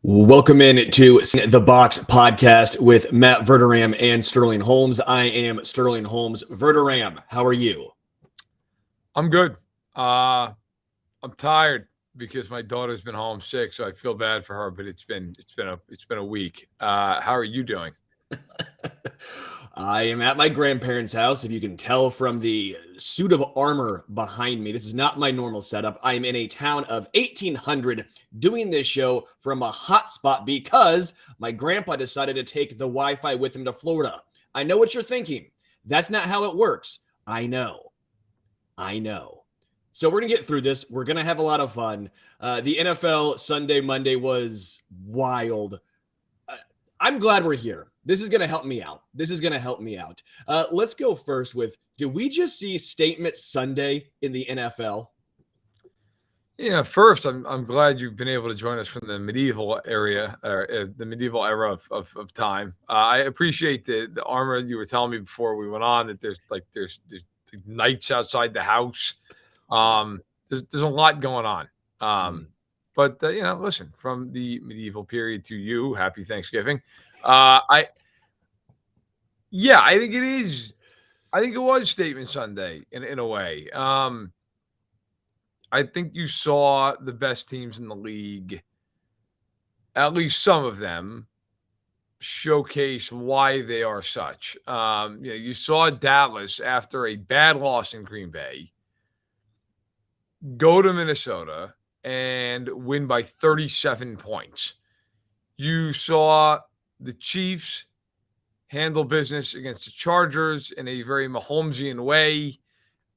Welcome in to the Box podcast with Matt Verderame and Sterling Holmes. I am Sterling Holmes. Verderame, how are you? I'm good. I'm tired because my daughter's been home sick, so I feel bad for her. But it's been a week. How are you doing? I am at my grandparents' house. If you can tell from the suit of armor behind me, this is not my normal setup. I am in a town of 1,800 doing this show from a hotspot because my grandpa decided to take the Wi-Fi with him to Florida. I know what you're thinking. That's not how it works. I know. So we're going to get through this. We're going to have a lot of fun. The NFL Sunday, Monday was wild. I'm glad we're here. This is going to help me out. Let's go first with, do we just see Statement Sunday in the NFL? Yeah, first, I'm glad you've been able to join us from the medieval area, or the medieval era of time. I appreciate the armor you were telling me before we went on, that there's knights outside the house. There's a lot going on. But listen, from the medieval period to you, happy Thanksgiving. I think it is. I think it was Statement Sunday in a way. I think you saw the best teams in the league, at least some of them, showcase why they are such. You saw Dallas, after a bad loss in Green Bay, go to Minnesota and win by 37 points. You saw the Chiefs handle business against the Chargers in a very Mahomesian way.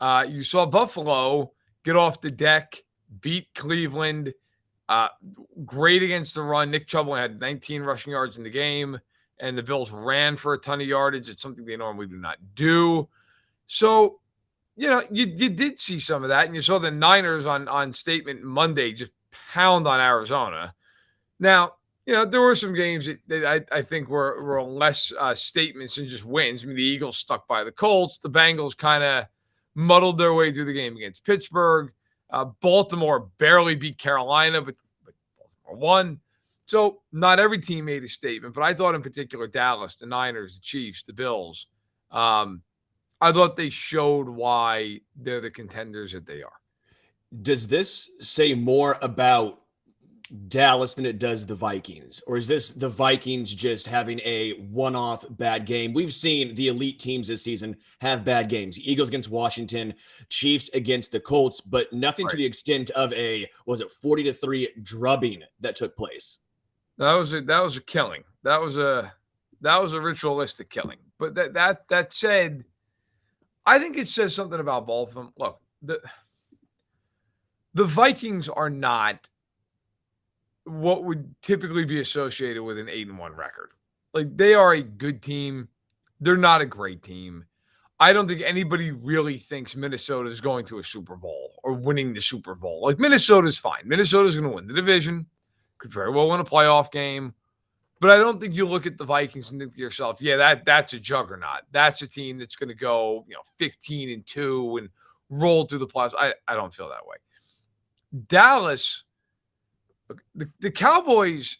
You saw Buffalo get off the deck, beat Cleveland, great against the run. Nick Chubb had 19 rushing yards in the game, and the Bills ran for a ton of yardage. It's something they normally do not do. So, you did see some of that, and you saw the Niners on Statement Monday just pound on Arizona. Now, there were some games that I think were less statements and just wins. I mean, the Eagles stuck by the Colts. The Bengals kind of muddled their way through the game against Pittsburgh. Baltimore barely beat Carolina, but Baltimore won. So not every team made a statement, but I thought in particular Dallas, the Niners, the Chiefs, the Bills, I thought they showed why they're the contenders that they are. Does this say more about Dallas than it does the Vikings? Or is this the Vikings just having a one-off bad game? We've seen the elite teams this season have bad games. Eagles against Washington, Chiefs against the Colts, but nothing to the extent of a 40-3 drubbing that took place. That was a killing. That was a ritualistic killing. But that said, I think it says something about both of them. Look, the Vikings are not what would typically be associated with an 8-1 record. Like, they are a good team. They're not a great team. I don't think anybody really thinks Minnesota is going to a Super Bowl or winning the Super Bowl. Like, Minnesota's fine. Minnesota's going to win the division. Could very well win a playoff game. But I don't think you look at the Vikings and think to yourself, yeah, that's a juggernaut. That's a team that's going to go, 15-2 and roll through the playoffs. I don't feel that way. Dallas, the Cowboys,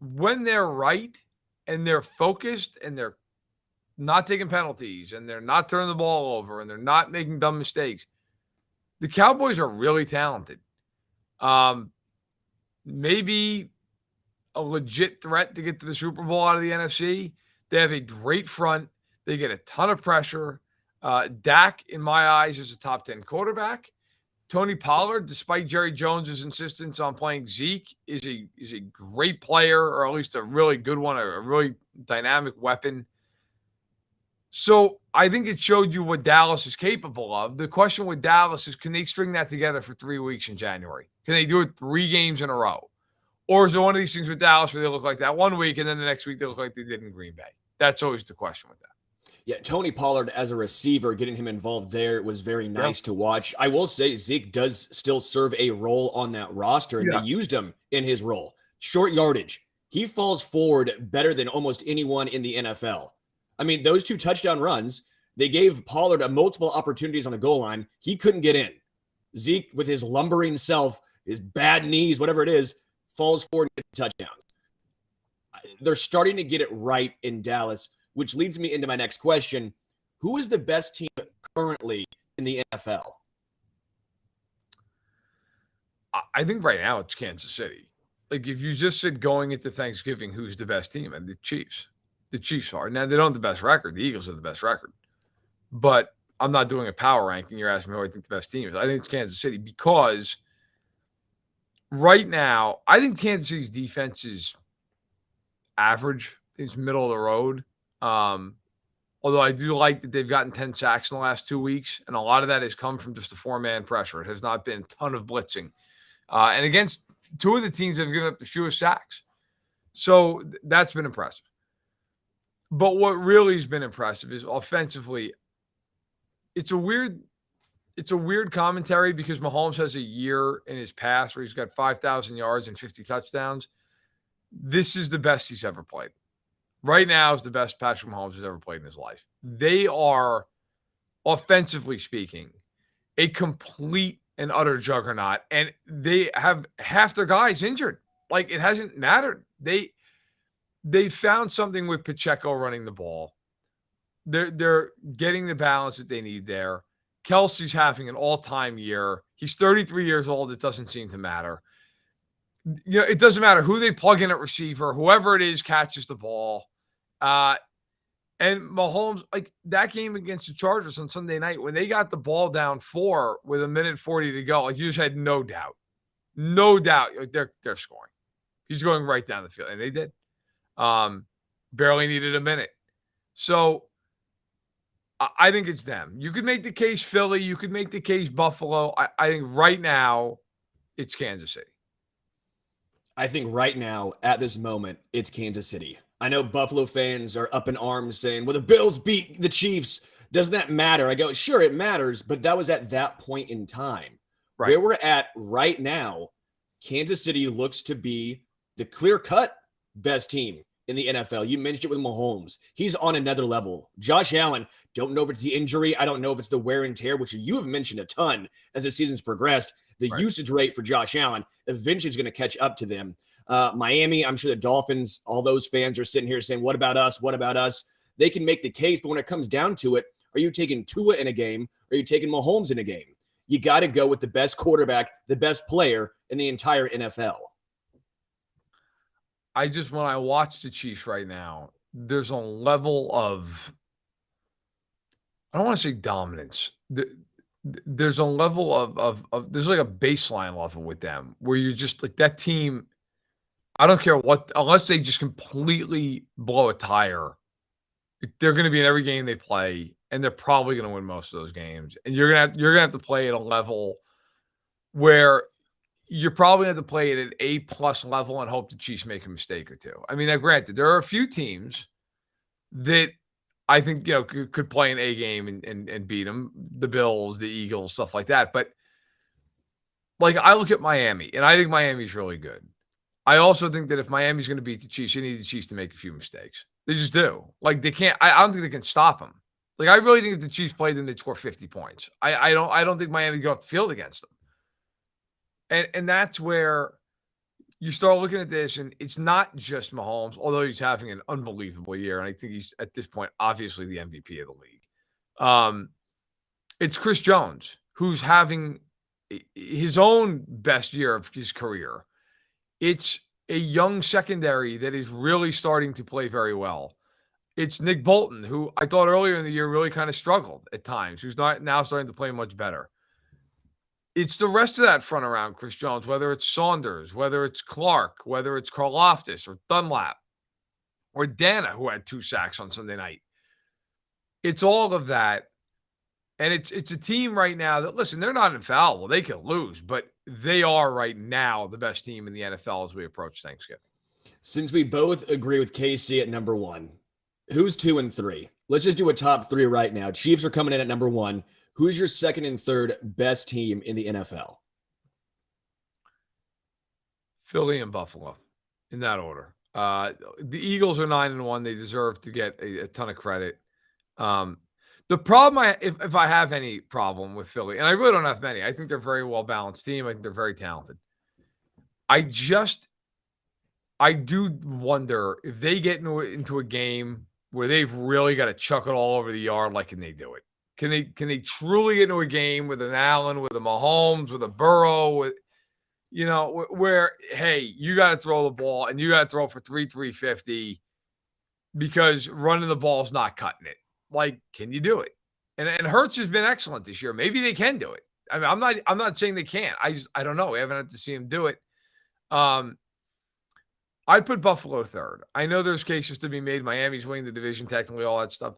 when they're right and they're focused and they're not taking penalties and they're not turning the ball over and they're not making dumb mistakes, the Cowboys are really talented. Maybe a legit threat to get to the Super Bowl out of the NFC. They have a great front. They get a ton of pressure. Dak, in my eyes, is a top 10 quarterback. Tony Pollard, despite Jerry Jones's insistence on playing Zeke, is a great player, or at least a really good one, a really dynamic weapon. So I think it showed you what Dallas is capable of. The question with Dallas is, can they string that together for 3 weeks in January? Can they do it 3 games in a row? Or is it one of these things with Dallas where they look like that one week and then the next week they look like they did in Green Bay? That's always the question with that. Yeah, Tony Pollard as a receiver, getting him involved there was very nice to watch. I will say Zeke does still serve a role on that roster, and they used him in his role. Short yardage. He falls forward better than almost anyone in the NFL. I mean, those 2 touchdown runs, they gave Pollard multiple opportunities on the goal line. He couldn't get in. Zeke, with his lumbering self, his bad knees, whatever it is, falls forward and gets touchdowns. They're starting to get it right in Dallas, which leads me into my next question. Who is the best team currently in the NFL? I think right now it's Kansas City. Like, if you just said going into Thanksgiving, who's the best team? And the Chiefs. The Chiefs are. Now, they don't have the best record. The Eagles have the best record. But I'm not doing a power ranking. You're asking me who I think the best team is. I think it's Kansas City because right now, I think Kansas City's defense is average. It's middle of the road. Although I do like that they've gotten 10 sacks in the last 2 weeks, and a lot of that has come from just a four-man pressure. It has not been a ton of blitzing. And against two of the teams that have given up the fewest sacks. So that's been impressive. But what really has been impressive is offensively, it's a weird commentary because Mahomes has a year in his past where he's got 5,000 yards and 50 touchdowns. This is the best he's ever played. Right now is the best Patrick Mahomes has ever played in his life. They are, offensively speaking, a complete and utter juggernaut, and they have half their guys injured. Like, it hasn't mattered. They found something with Pacheco running the ball. They're getting the balance that they need there. Kelsey's having an all-time year. He's 33 years old. It doesn't seem to matter. You know, it doesn't matter who they plug in at receiver. Whoever it is catches the ball. And Mahomes, like that game against the Chargers on Sunday night, when they got the ball down 4 with 1:40 to go, like you just had no doubt. Like they're scoring. He's going right down the field, and they did. Barely needed a minute. So I think it's them. You could make the case Philly. You could make the case Buffalo. I think right now it's Kansas City. I think right now, at this moment, it's Kansas City. I know Buffalo fans are up in arms saying, well, the Bills beat the Chiefs. Doesn't that matter? I go, sure, it matters, but that was at that point in time. Right. Where we're at right now, Kansas City looks to be the clear-cut best team in the NFL. You mentioned it with Mahomes. He's on another level. Josh Allen, don't know if it's the injury. I don't know if it's the wear and tear, which you have mentioned a ton as the season's progressed. The usage rate for Josh Allen eventually is going to catch up to them. Miami, I'm sure the Dolphins, all those fans are sitting here saying, what about us? What about us? They can make the case, but when it comes down to it, are you taking Tua in a game? Or are you taking Mahomes in a game? You got to go with the best quarterback, the best player in the entire NFL. When I watch the Chiefs right now, there's a level of, I don't want to say dominance. There's a level of there's like a baseline level with them where you're just like that team. I don't care what, unless they just completely blow a tire, they're going to be in every game they play, and they're probably going to win most of those games. And you're gonna have to play at a level where you're probably going to have to play at an A+ level and hope the Chiefs make a mistake or two. I mean, now granted, there are a few teams that I think could play an A game and beat them, the Bills, the Eagles, stuff like that. But like I look at Miami, and I think Miami's really good. I also think that if Miami's going to beat the Chiefs, you need the Chiefs to make a few mistakes. They just do. Like they can't. I don't think they can stop them. Like I really think if the Chiefs played them, they'd score 50 points. I don't think Miami would go off the field against them. And that's where you start looking at this, and it's not just Mahomes, although he's having an unbelievable year, and I think he's at this point obviously the MVP of the league. It's Chris Jones who's having his own best year of his career. It's a young secondary that is really starting to play very well. It's Nick Bolton, who I thought earlier in the year really kind of struggled at times, who's not now starting to play much better. It's the rest of that front around Chris Jones, whether it's Saunders, whether it's Clark, whether it's Karlaftis or Dunlap or Dana, who had 2 sacks on Sunday night. It's all of that. And it's a team right now that, listen, they're not infallible. They can lose, but they are right now the best team in the NFL as we approach Thanksgiving. Since we both agree with KC at number 1, who's 2 and 3? Let's just do a top 3 right now. Chiefs are coming in at number 1. Who's your second and third best team in the NFL? Philly and Buffalo, in that order. The Eagles are 9-1. They deserve to get a ton of credit. The problem, if I have any problem with Philly, and I really don't have many, I think they're a very well-balanced team. I think they're very talented. I just I do wonder if they get into a game where they've really got to chuck it all over the yard, like, can they do it? Can they truly get into a game with an Allen, with a Mahomes, with a Burrow, with, where, hey, you got to throw the ball and you got to throw for 350 because running the ball is not cutting it. Like, can you do it? And Hurts has been excellent this year. Maybe they can do it. I mean, I'm not saying they can't. I don't know. We haven't had to see him do it. I'd put Buffalo third. I know there's cases to be made. Miami's winning the division, technically, all that stuff.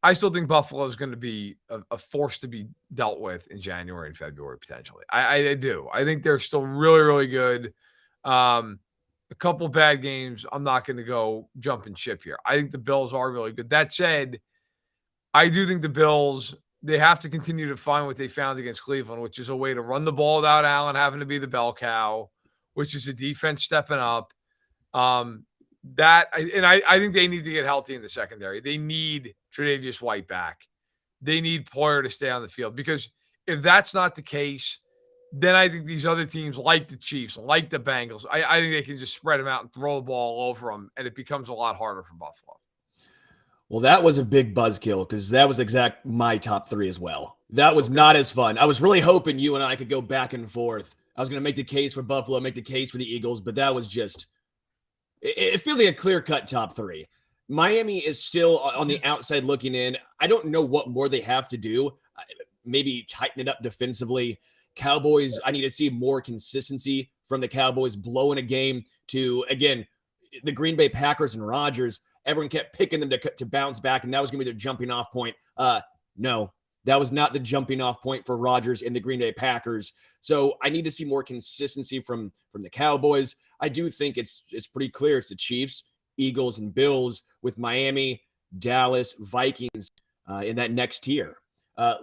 I still think Buffalo is going to be a force to be dealt with in January and February, potentially. I do. I think they're still really, really good. A couple bad games, I'm not going to go jump and ship here. I think the Bills are really good. That said, I do think the Bills, they have to continue to find what they found against Cleveland, which is a way to run the ball without Allen having to be the bell cow, which is a defense stepping up. I think they need to get healthy in the secondary. They need Tre'Davious White back. They need Poyer to stay on the field, because if that's not the case, then I think these other teams like the Chiefs, like the Bengals, I think they can just spread them out and throw the ball all over them, and it becomes a lot harder for Buffalo. Well, that was a big buzzkill, because that was my top three as well. That was not as fun. I was really hoping you and I could go back and forth. I was going to make the case for Buffalo, make the case for the Eagles, but that was just – it feels like a clear-cut top three. Miami is still on the outside looking in. I don't know what more they have to do. Maybe tighten it up defensively. Cowboys, I need to see more consistency from the Cowboys, blowing a game to, again, the Green Bay Packers and Rodgers. Everyone kept picking them to bounce back, and that was going to be their jumping off point. No, that was not the jumping off point for Rodgers and the Green Bay Packers. So I need to see more consistency from the Cowboys. I do think it's pretty clear it's the Chiefs, Eagles, and Bills, with Miami, Dallas, Vikings in that next tier. I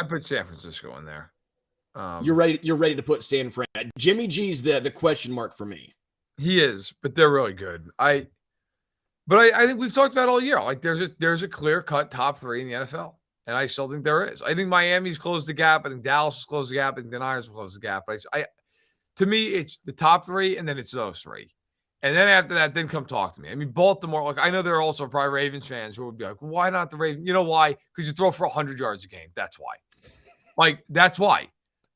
put San Francisco in there. You're ready to put San Fran. Jimmy G's the question mark for me. He is, but they're really good. I think we've talked about all year. Like, there's a clear-cut top three in the NFL, and I still think there is. I think Miami's closed the gap. I think Dallas has closed the gap. I think the Niners have closed the gap. But to me, it's the top three, and then it's those three. And then after that, then come talk to me. I mean, Baltimore, like, I know there are also probably Ravens fans who would be like, why not the Ravens? You know why? Because you throw for 100 yards a game. That's why. Like, that's why.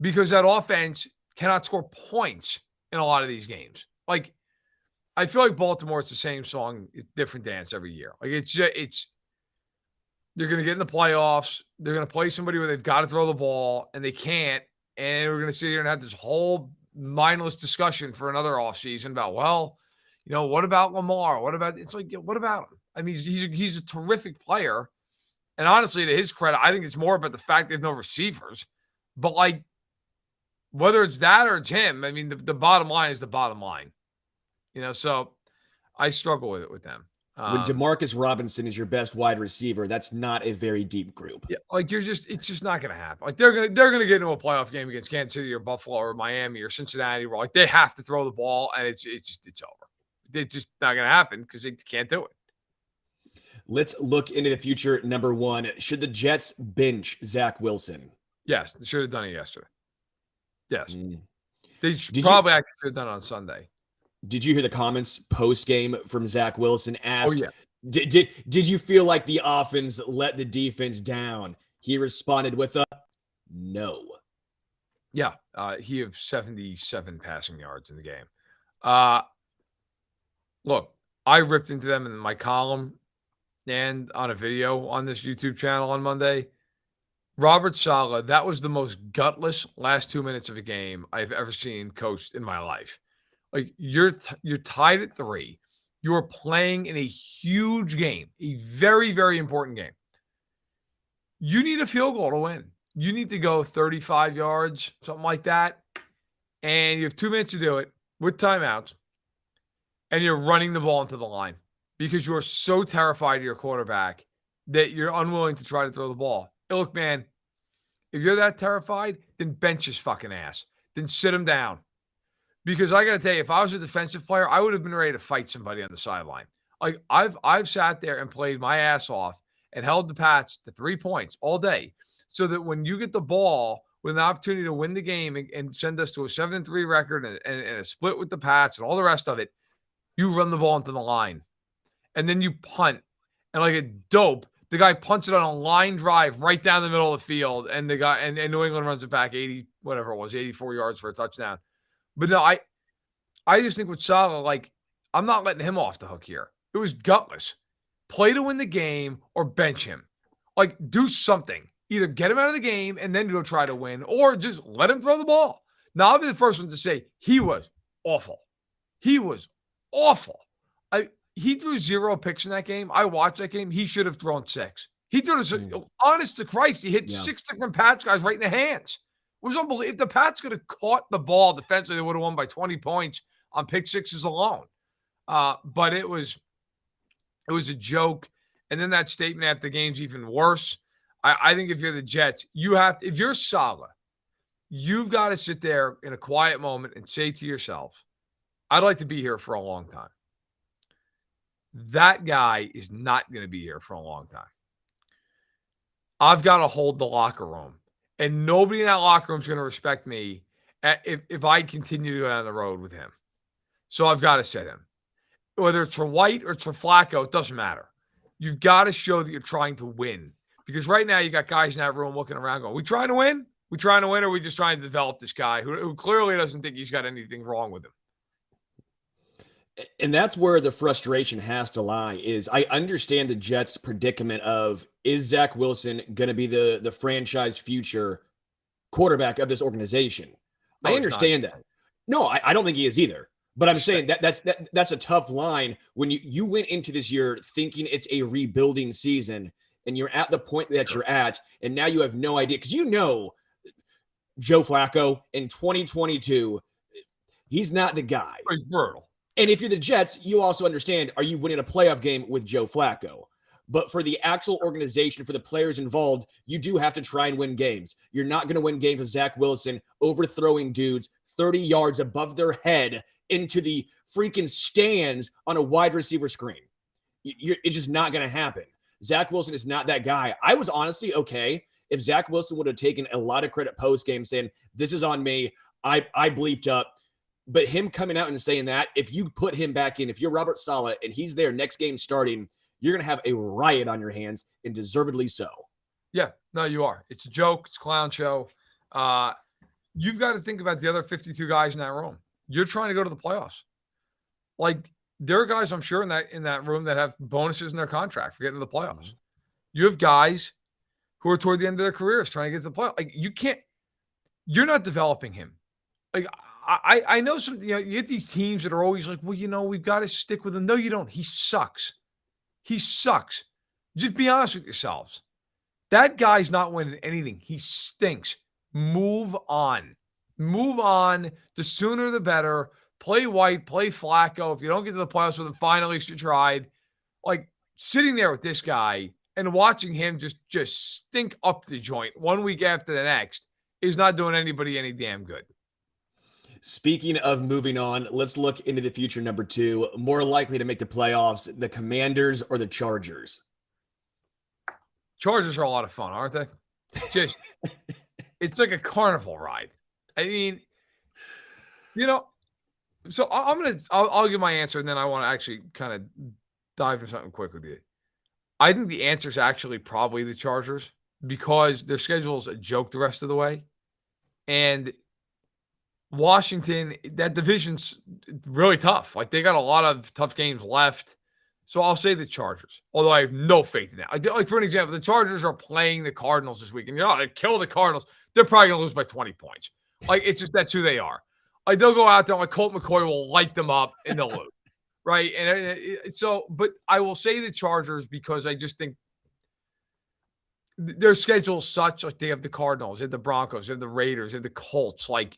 Because that offense cannot score points in a lot of these games. Like, I feel like Baltimore, it's the same song, different dance every year. Like, they're going to get in the playoffs. They're going to play somebody where they've got to throw the ball, and they can't. And we're going to sit here and have this whole mindless discussion for another offseason about, well, what about Lamar? It's like, what about him? I mean, he's a terrific player. And honestly, to his credit, I think it's more about the fact they have no receivers. But, like, whether it's that or it's him, I mean, the bottom line is the bottom line. So I struggle with them. When DeMarcus Robinson is your best wide receiver, that's not a very deep group. Yeah, like, it's just not going to happen. Like, they're gonna get into a playoff game against Kansas City or Buffalo or Miami or Cincinnati, where, like, they have to throw the ball, and it's over. It's just not going to happen because they can't do it. Let's look into the future. Number one, should the Jets bench Zach Wilson? Yes, they should have done it yesterday. Yes. They probably actually should have done it on Sunday. Did you hear the comments post-game from Zach Wilson? Asked, did you feel like the offense let the defense down? He responded with a no. Yeah, he had 77 passing yards in the game. Look, I ripped into them in my column and on a video on this YouTube channel on Monday. Robert Saleh, that was the most gutless last 2 minutes of a game I've ever seen coached in my life. Like, you're tied at 3. You are playing in a huge game, a very, very important game. You need a field goal to win. You need to go 35 yards, something like that. And you have 2 minutes to do it with timeouts. And you're running the ball into the line because you are so terrified of your quarterback that you're unwilling to try to throw the ball. Hey, look, man, if you're that terrified, then bench his fucking ass. Then sit him down. Because I got to tell you, if I was a defensive player, I would have been ready to fight somebody on the sideline. Like, I've sat there and played my ass off and held the Pats to 3 points all day, so that when you get the ball with an opportunity to win the game and send us to a 7-3 record and a split with the Pats and all the rest of it, you run the ball into the line, and then you punt, and like a dope, the guy punts it on a line drive right down the middle of the field, and the guy and New England runs it back 80, whatever it was, 84 yards for a touchdown. But no, I just think with Saleh, like, I'm not letting him off the hook here. It was gutless. Play to win the game or bench him. Like, do something. Either get him out of the game and then go try to win, or just let him throw the ball. Now, I'll be the first one to say he was awful. He was awful. He threw 0 picks in that game. I watched that game. He should have thrown 6. He threw this, honest to Christ, he hit 6 different Pats guys right in the hands. It was unbelievable. If the Pats could have caught the ball defensively, they would have won by 20 points on pick sixes alone. But it was a joke. And then that statement after the game's even worse. I think if you're the Jets, if you're Saleh, you've got to sit there in a quiet moment and say to yourself, I'd like to be here for a long time. That guy is not going to be here for a long time. I've got to hold the locker room. And nobody in that locker room is going to respect me if I continue to go down the road with him. So I've got to sit him. Whether it's for White or it's for Flacco, it doesn't matter. You've got to show that you're trying to win. Because right now you got guys in that room looking around going, we trying to win? We trying to win, or are we just trying to develop this guy who clearly doesn't think he's got anything wrong with him? And that's where the frustration has to lie. Is I understand the Jets' predicament of, is Zach Wilson going to be the franchise future quarterback of this organization? No, I understand that. No, I don't think he is either. But I'm saying that's a tough line when you went into this year thinking it's a rebuilding season, and you're at the point that you're at, and now you have no idea. Because Joe Flacco in 2022, he's not the guy. He's brutal. And if you're the Jets, you also understand, are you winning a playoff game with Joe Flacco? But for the actual organization, for the players involved, you do have to try and win games. You're not going to win games with Zach Wilson overthrowing dudes 30 yards above their head into the freaking stands on a wide receiver screen. It's just not going to happen. Zach Wilson is not that guy. I was honestly okay if Zach Wilson would have taken a lot of credit post-game saying, this is on me, I bleeped up. But him coming out and saying that, if you put him back in, if you're Robert Saleh and he's there next game starting, you're going to have a riot on your hands, and deservedly so. Yeah, no, you are. It's a joke. It's a clown show. You've got to think about the other 52 guys in that room. You're trying to go to the playoffs. Like, there are guys, I'm sure, in that room that have bonuses in their contract for getting to the playoffs. You have guys who are toward the end of their careers trying to get to the playoffs. Like, you're not developing him. Like, I know some, you get these teams that are always like, well, we've got to stick with him. No, you don't. He sucks. He sucks. Just be honest with yourselves. That guy's not winning anything. He stinks. Move on. Move on. The sooner the better. Play White, play Flacco. If you don't get to the playoffs with him, fine, at least you tried. Like, sitting there with this guy and watching him just stink up the joint 1 week after the next is not doing anybody any damn good. Speaking of moving on, let's look into the future. Number 2, more likely to make the playoffs, the Commanders or the Chargers? Chargers are a lot of fun, aren't they? It's like a carnival ride. I mean, so I'll give my answer, and then I want to actually kind of dive into something quick with you. I think the answer is actually probably the Chargers, because their schedule is a joke the rest of the way. And Washington, that division's really tough. Like, they got a lot of tough games left. So I'll say the Chargers, although I have no faith in that. Like, for an example, the Chargers are playing the Cardinals this week, and they kill the Cardinals. They're probably going to lose by 20 points. Like, it's just, that's who they are. Like, they'll go out there, like, Colt McCoy will light them up, and they'll lose. Right? And but I will say the Chargers, because I just think their schedule is such, like, they have the Cardinals, they have the Broncos, they have the Raiders, they have the Colts. Like,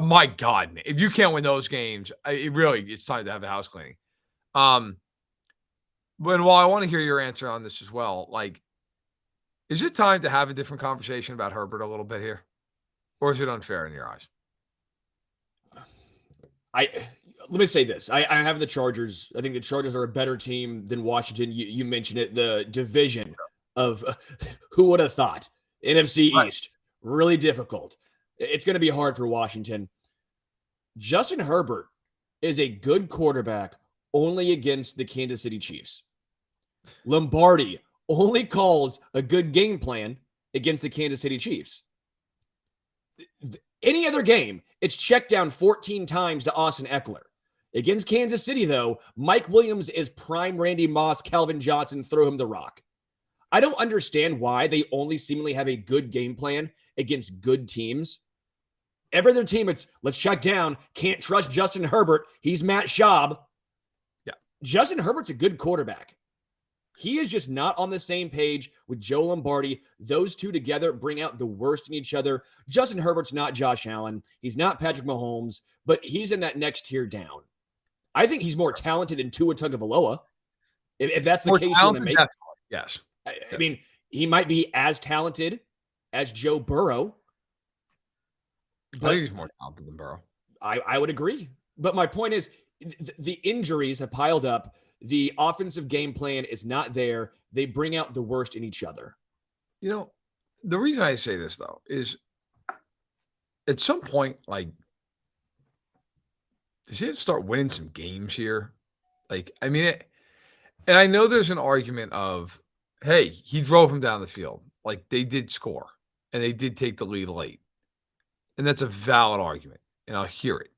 my God, man, if you can't win those games, it's time to have a house cleaning. But while I want to hear your answer on this as well, like, is it time to have a different conversation about Herbert a little bit here? Or is it unfair in your eyes? Let me say this. I have the Chargers. I think the Chargers are a better team than Washington. You mentioned it, the division of who would have thought? NFC East, really difficult. It's going to be hard for Washington. Justin Herbert, is a good quarterback only against the Kansas City Chiefs. Lombardi only calls a good game plan against the Kansas City Chiefs. Any other game, it's checked down 14 times to Austin Eckler. Against Kansas City, though, Mike Williams is prime Randy Moss, Calvin Johnson, throw him the rock. I don't understand why they only seemingly have a good game plan against good teams. Every other team, it's let's check down. Can't trust Justin Herbert. He's Matt Schaub. Yeah. Justin Herbert's a good quarterback. He is just not on the same page with Joe Lombardi. Those two together bring out the worst in each other. Justin Herbert's not Josh Allen. He's not Patrick Mahomes, but he's in that next tier down. I think he's more talented than Tua Tagovailoa. If that's the case you want to make. Yes. I mean, he might be as talented as Joe Burrow. I think he's more talented than Burrow. I would agree. But my point is the injuries have piled up. The offensive game plan is not there. They bring out the worst in each other. You know, the reason I say this, though, is at some point, like, does he have to start winning some games here? Like, I mean, and I know there's an argument of, hey, he drove him down the field. Like, they did score, and they did take the lead late. And that's a valid argument, and I'll hear it.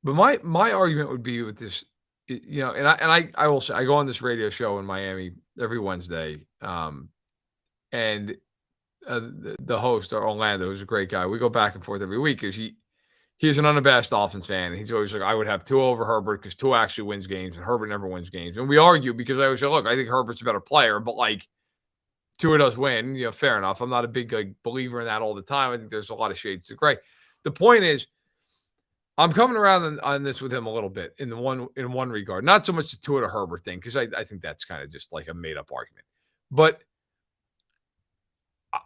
But my argument would be with this, you know, and I will say, I go on this radio show in Miami every Wednesday, and the host, Orlando, who's a great guy, we go back and forth every week because he's an unabashed Dolphins fan, and he's always like, I would have Tua over Herbert because Tua actually wins games, and Herbert never wins games. And we argue because I always say, look, I think Herbert's a better player, but like Tua does win. You know, fair enough. I'm not a big believer in that all the time. I think there's a lot of shades of gray. The point is, I'm coming around on this with him a little bit in one regard, not so much the Tua to Herbert thing, because I think that's kind of just like a made up argument, but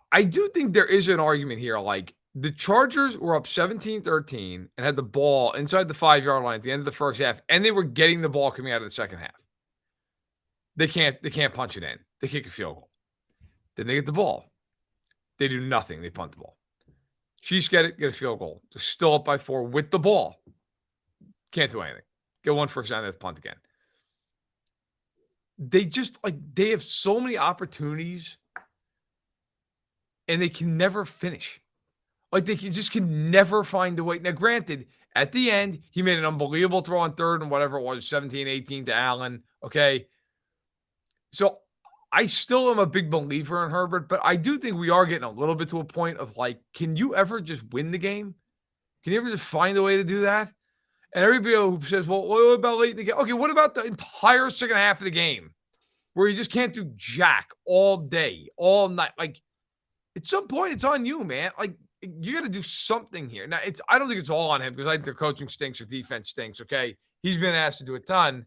I do think there is an argument here. Like the Chargers were up 17-13 and had the ball inside the 5-yard line at the end of the first half, and they were getting the ball coming out of the second half. They can't punch it in. They kick a field goal. Then they get the ball. They do nothing. They punt the ball. Chiefs get a field goal. They're still up by 4 with the ball. Can't do anything. Get 1 first down, they have to punt again. They just they have so many opportunities and they can never finish. Like they can never find a way. Now, granted, at the end, he made an unbelievable throw on third and whatever it was, 17-18 to Allen. Okay. So I still am a big believer in Herbert, but I do think we are getting a little bit to a point of like, can you ever just win the game? Can you ever just find a way to do that? And everybody who says, well, what about late in the game? Okay, what about the entire second half of the game where you just can't do jack all day, all night? Like, at some point, it's on you, man. Like, you got to do something here. Now, I don't think it's all on him because I think their coaching stinks, their defense stinks, okay? He's been asked to do a ton.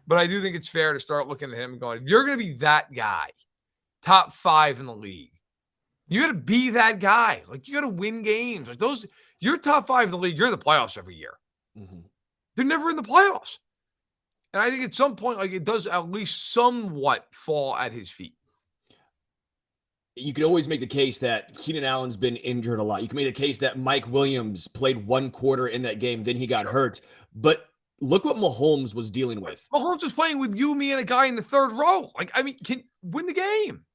But I do think it's fair to start looking at him and going, if you're going to be that guy, top 5 in the league, you got to be that guy. Like, you got to win games. Like, you're top 5 in the league. You're in the playoffs every year. Mm-hmm. They're never in the playoffs. And I think at some point, like, it does at least somewhat fall at his feet. You could always make the case that Keenan Allen's been injured a lot. You can make the case that Mike Williams played 1 quarter in that game, then he got hurt. But look what Mahomes was dealing with. Mahomes was playing with you, me, and a guy in the third row. Like, I mean, can win the game.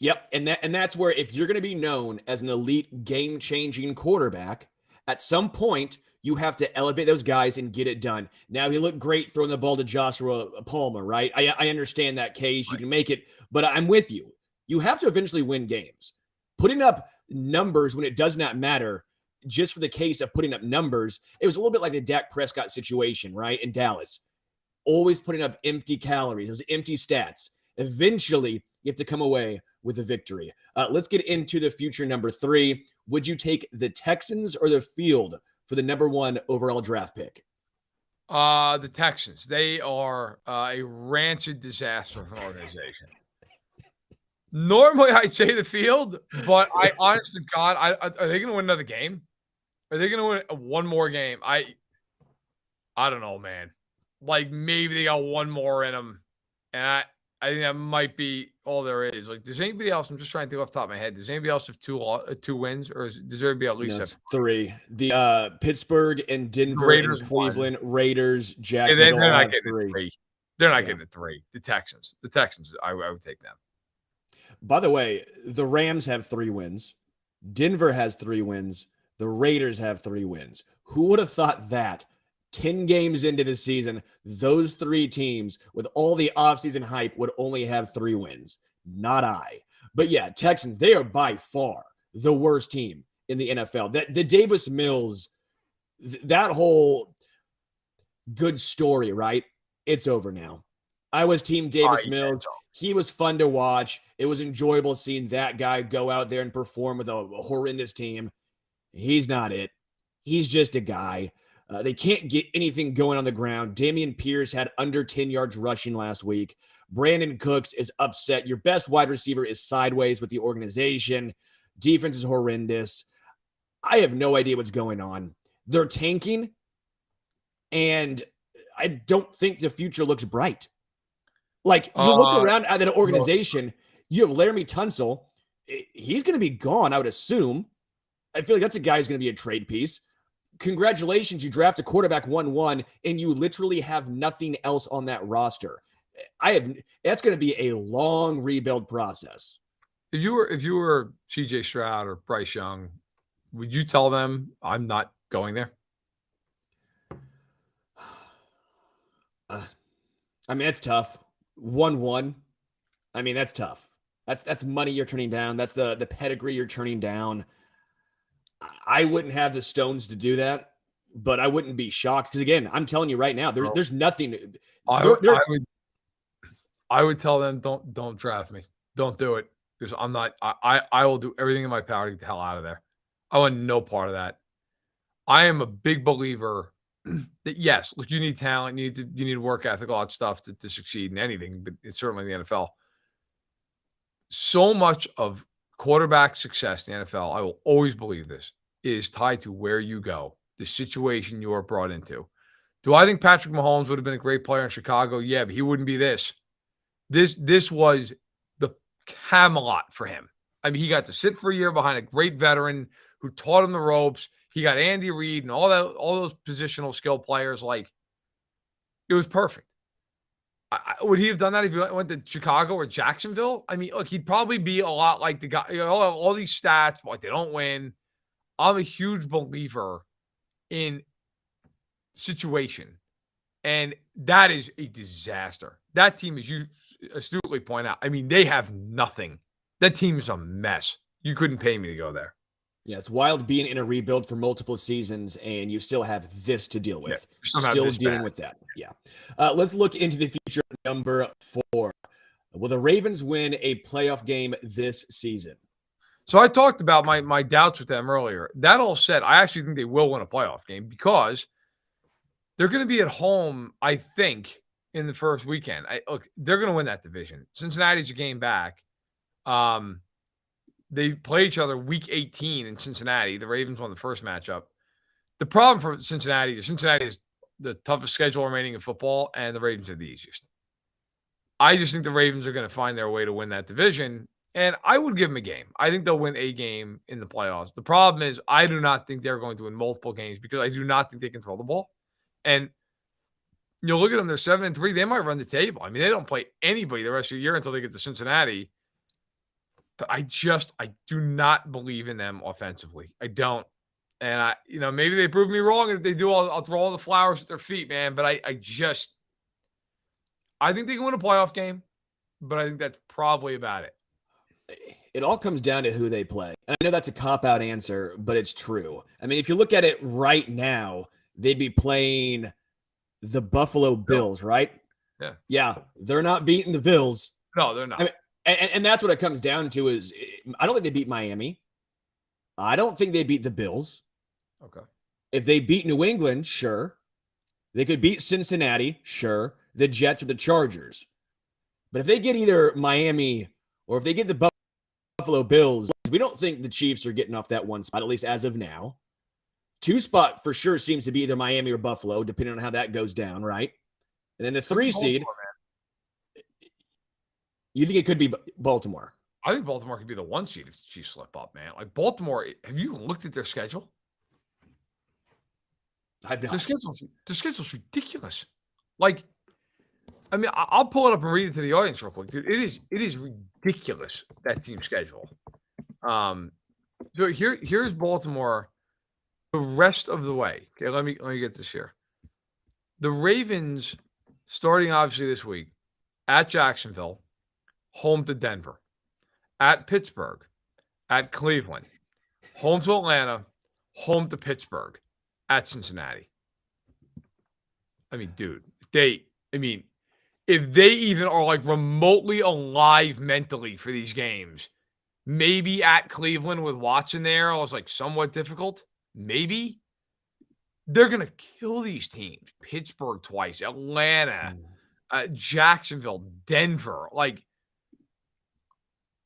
Yep, and that's where if you're going to be known as an elite game-changing quarterback, at some point you have to elevate those guys and get it done. Now, he looked great throwing the ball to Joshua Palmer, right? I understand that case. Right. You can make it, but I'm with you. You have to eventually win games. Putting up numbers when it does not matter just for the case of putting up numbers, it was a little bit like the Dak Prescott situation, right, in Dallas. Always putting up empty calories, those empty stats. Eventually, you have to come away with a victory. Let's get into the future number 3. Would you take the Texans or the field for the number 1 overall draft pick? The Texans. They are a rancid disaster of an organization. Normally, I'd say the field, but I, honest to God, are they going to win another game? Are they going to win one more game? I don't know, man. Like, maybe they got one more in them. And I think that might be all there is. Like, does anybody else? I'm just trying to think off the top of my head. Does anybody else have two wins, or does everybody at least have It's 3. The Pittsburgh and the Denver and Raiders won? Cleveland, Raiders, And then Jacksonville they're all not have getting 3. it 3. They're not Yeah. getting it 3. The Texans. I would take them. By the way, the Rams have 3 wins. Denver has 3 wins. The Raiders have 3 wins. Who would have thought that 10 games into the season, those 3 teams with all the offseason hype would only have 3 wins? Not I. But yeah, Texans, they are by far the worst team in the NFL. The Davis Mills, that whole good story, right? It's over now. I was team Davis Mills. He was fun to watch. It was enjoyable seeing that guy go out there and perform with a horrendous team. He's not it. He's just a guy. They can't get anything going on the ground. Dameon Pierce had under 10 yards rushing last week. Brandon Cooks is upset. Your best wide receiver is sideways with the organization. Defense is horrendous. I have no idea what's going on. They're tanking, and I don't think the future looks bright. Like, you look around at an organization, you have Laramie Tunsil. He's going to be gone, I would assume. I feel like that's a guy who's going to be a trade piece. Congratulations, you draft a quarterback 1-1, and you literally have nothing else on that roster. That's going to be a long rebuild process. If you were CJ Stroud or Bryce Young, would you tell them I'm not going there? I mean, it's tough. 1-1. I mean, that's tough. That's money you're turning down. That's the pedigree you're turning down. I wouldn't have the stones to do that, but I wouldn't be shocked because, again, I'm telling you right now, there's nothing. I would tell them don't draft me. Don't do it because I'm not. I will do everything in my power to get the hell out of there. I want no part of that. I am a big believer that yes, look, you need talent, you need work ethic, all that stuff to succeed in anything, but it's certainly in the NFL. So much of quarterback success in the NFL, I will always believe this, is tied to where you go, the situation you are brought into. Do I think Patrick Mahomes would have been a great player in Chicago? Yeah, but he wouldn't be this. This was the Camelot for him. I mean, he got to sit for a year behind a great veteran who taught him the ropes. He got Andy Reid and all those positional skill players. Like, it was perfect. Would he have done that if he went to Chicago or Jacksonville? I mean, look, he'd probably be a lot like the guy. You know, all these stats, but like they don't win. I'm a huge believer in situation, and that is a disaster. That team, as you astutely point out, I mean, they have nothing. That team is a mess. You couldn't pay me to go there. Yeah, it's wild being in a rebuild for multiple seasons and you still have this to deal with. Yeah, still dealing with that. Yeah. Let's look into the future. Number 4. Will the Ravens win a playoff game this season? So I talked about my doubts with them earlier. That all said, I actually think they will win a playoff game because they're going to be at home, I think, in the first weekend. Look, they're going to win that division. Cincinnati's a game back. They play each other week 18 in Cincinnati. The Ravens won the first matchup. The problem for Cincinnati is the toughest schedule remaining in football, and the Ravens are the easiest. I just think the Ravens are going to find their way to win that division, and I would give them a game. I think they'll win a game in the playoffs. The problem is I do not think they're going to win multiple games because I do not think they can throw the ball. And you look at them, they're 7-3. They might run the table. I mean, they don't play anybody the rest of the year until they get to Cincinnati. But I do not believe in them offensively. I don't. And maybe they prove me wrong. And if they do, I'll throw all the flowers at their feet, man. But I think they can win a playoff game, but I think that's probably about it. It all comes down to who they play. And I know that's a cop-out answer, but it's true. I mean, if you look at it right now, they'd be playing the Buffalo Bills, right? Yeah. Yeah, they're not beating the Bills. No, they're not. I mean, and that's what it comes down to is I don't think they beat Miami. I don't think they beat the Bills. Okay. If they beat New England, sure. They could beat Cincinnati, sure. The Jets or the Chargers. But if they get either Miami or if they get the Buffalo Bills, we don't think the Chiefs are getting off that one spot, at least as of now. 2 spot for sure seems to be either Miami or Buffalo, depending on how that goes down, right? And then the 3 seed, You think it could be Baltimore? I think Baltimore could be the 1 seed if the Chiefs slip up, man. Like Baltimore, have you looked at their schedule? I've not. Their schedule's ridiculous. Like, I mean, I'll pull it up and read it to the audience real quick, dude. It is ridiculous, that team schedule. Here's Baltimore the rest of the way. Okay, let me get this here. The Ravens, starting obviously this week, at Jacksonville, home to Denver, at Pittsburgh, at Cleveland, home to Atlanta, home to Pittsburgh, at Cincinnati. I mean, dude, if they even are like remotely alive mentally for these games, maybe at Cleveland with Watson there, it was like somewhat difficult. Maybe they're going to kill these teams. Pittsburgh twice, Atlanta, Jacksonville, Denver. Like,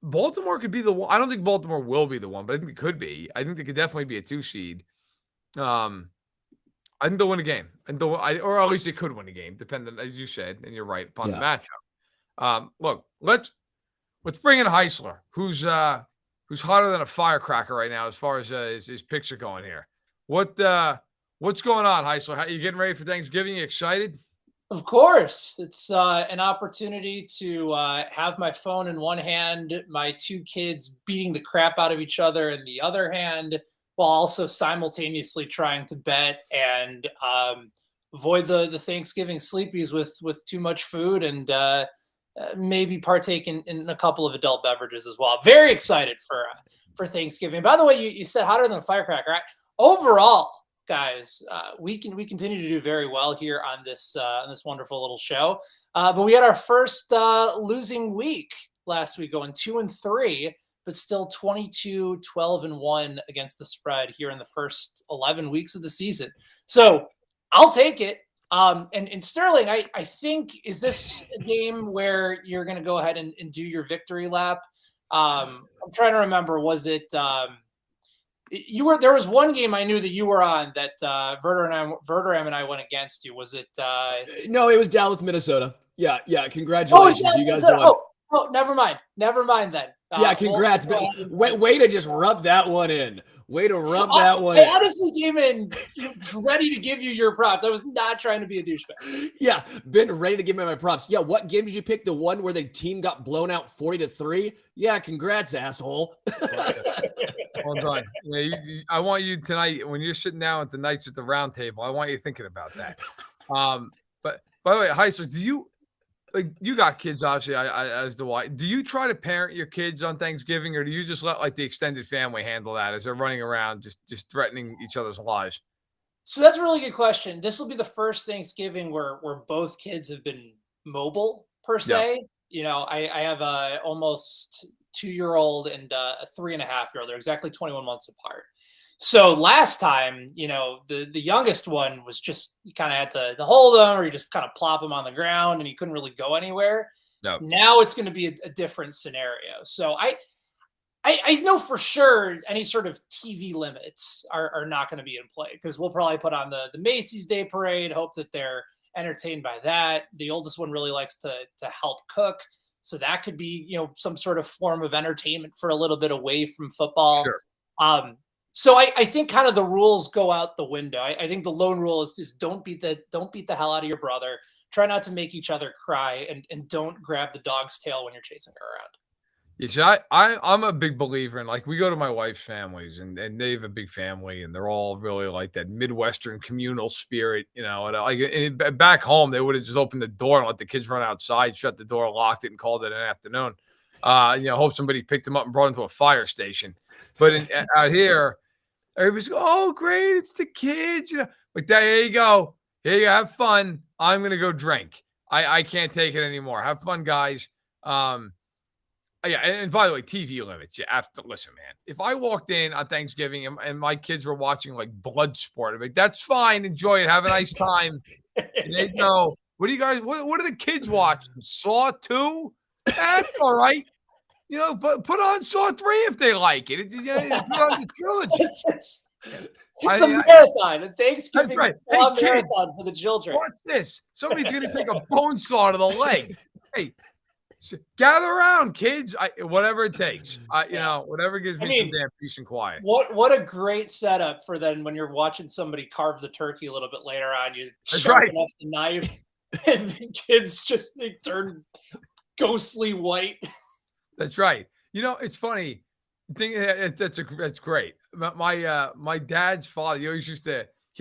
Baltimore could be the one. I don't think Baltimore will be the one, but I think it could be. I think they could definitely be a 2 seed. I think they'll win a game, or at least they could win a game, depending, as you said, and you're right, upon the matchup. Look, let's bring in Heisler, who's hotter than a firecracker right now as far as his picks are going here. What's going on, Heisler? How you getting ready for Thanksgiving? You excited? Of course. It's an opportunity to have my phone in one hand, my 2 kids beating the crap out of each other in the other hand, while also simultaneously trying to bet and avoid the Thanksgiving sleepies with too much food and maybe partake in a couple of adult beverages as well. Very excited for Thanksgiving. By the way, you said hotter than a firecracker. Overall, guys, we continue to do very well here on this wonderful little show. But we had our first losing week last week, going 2-3. But still 22, 12-1 against the spread here in the first 11 weeks of the season. So I'll take it. And Sterling, I think, is this a game where you're going to go ahead and do your victory lap? I'm trying to remember. Was it there was one game I knew that you were on that Verderame and I went against you. Was it? No, it was Dallas, Minnesota. Yeah. Congratulations. You guys won. Oh, never mind then. Yeah, congrats. Way to just rub that one in. Way to rub that one in. I honestly came in ready to give you your props. I was not trying to be a douchebag. Yeah, been ready to give me my props. Yeah, what game did you pick? The one where the team got blown out 40-3? Yeah, congrats, asshole. Well done. Yeah, I want you tonight, when you're sitting down at the nights at the round table, I want you thinking about that. But by the way, Heisler, do you you got kids, obviously, as do I. Do you try to parent your kids on Thanksgiving, or do you just let the extended family handle that as they're running around just threatening each other's lives? So that's a really good question. This will be the first Thanksgiving where both kids have been mobile per se. Yeah. I have a almost 2-year-old and a 3.5-year-old. They're exactly 21 months apart. So last time, the youngest one was just, you kind of had to hold him, or you just kind of plop him on the ground and he couldn't really go anywhere. No. Now it's going to be a different scenario. So I know for sure any sort of TV limits are not going to be in play, because we'll probably put on the Macy's Day Parade, hope that they're entertained by that. The oldest one really likes to help cook. So that could be, some sort of form of entertainment for a little bit away from football. Sure. So I think kind of the rules go out the window. I think the lone rule is just don't beat the hell out of your brother. Try not to make each other cry, and don't grab the dog's tail when you're chasing her around. You see, I'm a big believer in, we go to my wife's families, and they have a big family, and they're all really like that Midwestern communal spirit, and back home, they would have just opened the door and let the kids run outside, shut the door, locked it, and called it an afternoon. Hope somebody picked them up and brought them to a fire station. But out here, everybody's go, oh, great, it's the kids, Like, there you go. Here you have fun. I'm going to go drink. I can't take it anymore. Have fun, guys. Yeah, and by the way, TV limits. You have to listen, man. If I walked in on Thanksgiving and my kids were watching blood sport, I'm like, that's fine. Enjoy it. Have a nice time. And they go, what do you guys? What are the kids watching? Saw 2? That's all right. But put on Saw 3 if they like it. Put on the trilogy. It's a marathon. And Thanksgiving right. is a marathon for the children. What's this? Somebody's going to take a bone saw to the leg. Hey. gather around, kids. Whatever it takes. Whatever gives me some damn peace and quiet. What a great setup for then when you're watching somebody carve the turkey a little bit later on. You That's sharpen right. up the knife, and the kids they turn ghostly white. That's right. It's funny. That's great. My dad's father, he always he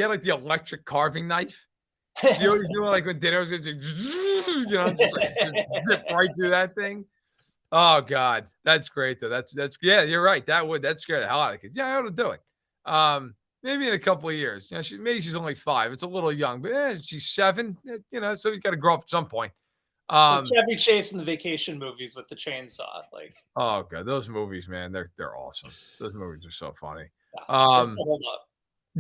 had like the electric carving knife. So you always do like when dinner was just zip right through that thing. Oh God, that's great though. That's yeah, you're right. That'd scare the hell out of kids. Yeah, I ought to do it. Maybe in a couple of years. Maybe she's only 5. It's a little young, but she's 7. So you got to grow up at some point. So Chevy Chase in the vacation movies with the chainsaw, like. Oh God, those movies, man, they're awesome. Those movies are so funny. Hold up.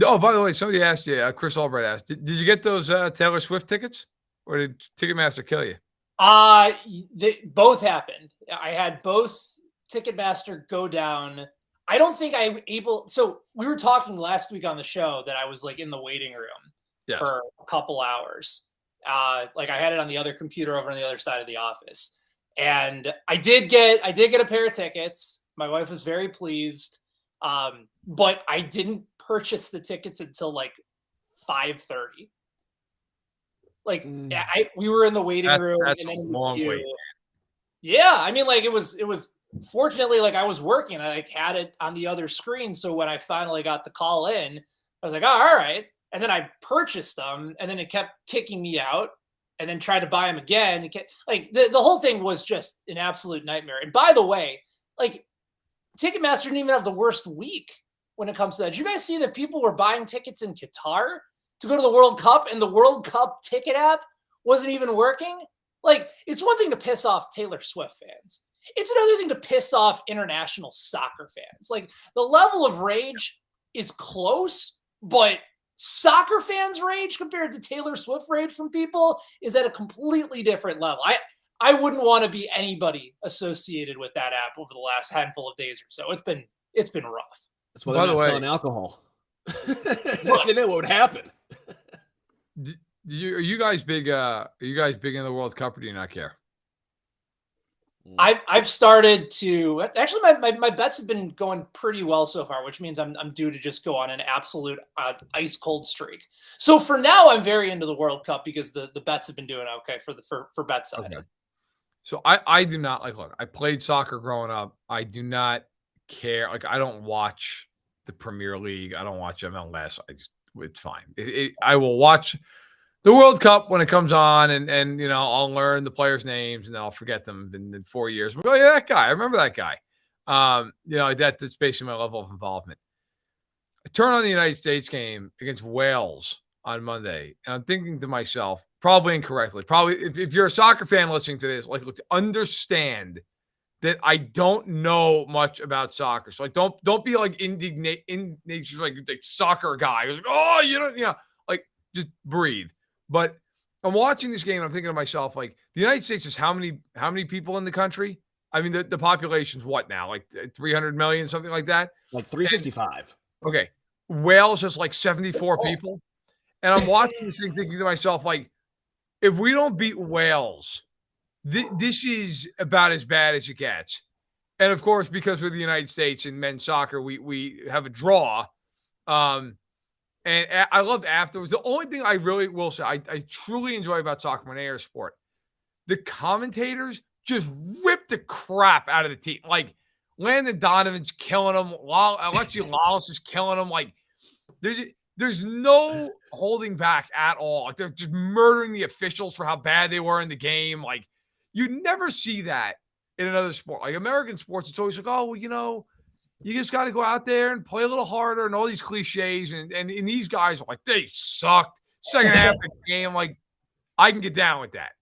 Oh, by the way, somebody asked you. Chris Albright asked, did you get those Taylor Swift tickets, or did Ticketmaster kill you? They both happened. I had both Ticketmaster go down. I don't think I'm able. So we were talking last week on the show that I was like in the waiting room for a couple hours. Like I had it on the other computer over on the other side of the office, and I did get a pair of tickets. My wife was very pleased, but I didn't purchase the tickets until like 5:30. Like we were in the waiting room. That's a long wait. Yeah, I mean, like it was fortunately like I was working. I like had it on the other screen, so when I finally got the call in, I was like, oh, all right. And then I purchased them, and then it kept kicking me out, and then tried to buy them again. It kept, like the whole thing was just an absolute nightmare. And by the way, like Ticketmaster didn't even have the worst week when it comes to that. Did you guys see that people were buying tickets in Qatar to go to the World Cup, and the World Cup ticket app wasn't even working? Like, it's one thing to piss off Taylor Swift fans. It's another thing to piss off international soccer fans. Like, the level of rage is close, but soccer fans' rage compared to Taylor Swift rage from people is at a completely different level. I wouldn't want to be anybody associated with that app over the last handful of days or so. It's been rough. That's why they're not selling alcohol. They know what would happen. Are you guys big in the World Cup, or do you not care? I've started to actually my bets have been going pretty well so far, which means I'm due to just go on an absolute ice cold streak. So for now, I'm very into the World Cup because the bets have been doing okay for BetSided. Okay. So I do not look, I played soccer growing up. I do not care. Like, I don't watch the Premier League. I don't watch MLS. It's fine. I will watch the World Cup when it comes on, and I'll learn the players' names, and then I'll forget them in 4 years. Oh yeah, that guy. I remember that guy. That's basically my level of involvement. I turn on the United States game against Wales on Monday, and I'm thinking to myself, probably incorrectly, if you're a soccer fan listening to this, like, look, understand that I don't know much about soccer. So like, don't be like indignation, like the soccer guy who's like, oh, like, just breathe. But I'm watching this game and I'm thinking to myself, like, the United States is how many people in the country? I mean, the population's what now? Like 300 million, something like that? Like 365. Okay. Wales has like 74 people. And I'm watching this thing thinking to myself, like, if we don't beat Wales, this is about as bad as it gets. And of course, because we're the United States in men's soccer, we have a draw. And I love afterwards. The only thing I really will say, I truly enjoy about soccer when air sport, the commentators just rip the crap out of the team. Like, Landon Donovan's killing them. Alexi Lawless is killing them. Like, there's no holding back at all. Like, they're just murdering the officials for how bad they were in the game. Like, you never see that in another sport. Like American sports, it's always like, oh, well, you just got to go out there and play a little harder and all these cliches. And these guys are like, they sucked. Second half of the game, like, I can get down with that.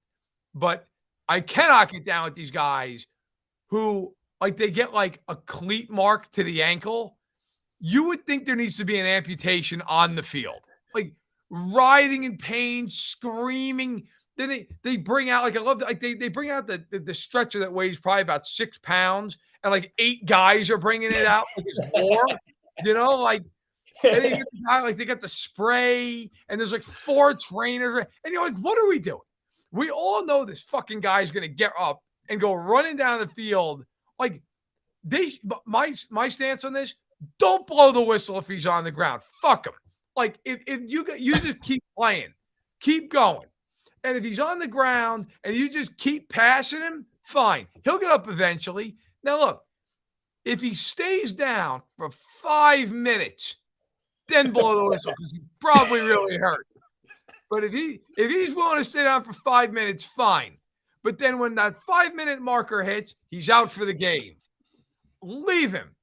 But I cannot get down with these guys who, like, they get like a cleat mark to the ankle. You would think there needs to be an amputation on the field. Like, writhing in pain, screaming. Then they bring out, like, I love that, like, they bring out the stretcher that weighs probably about 6 pounds, and like 8 guys are bringing it out like it's war, like, and then you get the guy, like, they got the spray, and there's like 4 trainers, and you're like, what are we doing? We all know this fucking guy is going to get up and go running down the field. Like my stance on this, don't blow the whistle if he's on the ground. Fuck him. Like if you just keep playing, keep going. And if he's on the ground and you just keep passing him, fine. He'll get up eventually. Now look, if he stays down for 5 minutes, then blow the whistle because he's probably really hurt. But if he's willing to stay down for 5 minutes, fine. But then when that 5-minute marker hits, he's out for the game. Leave him.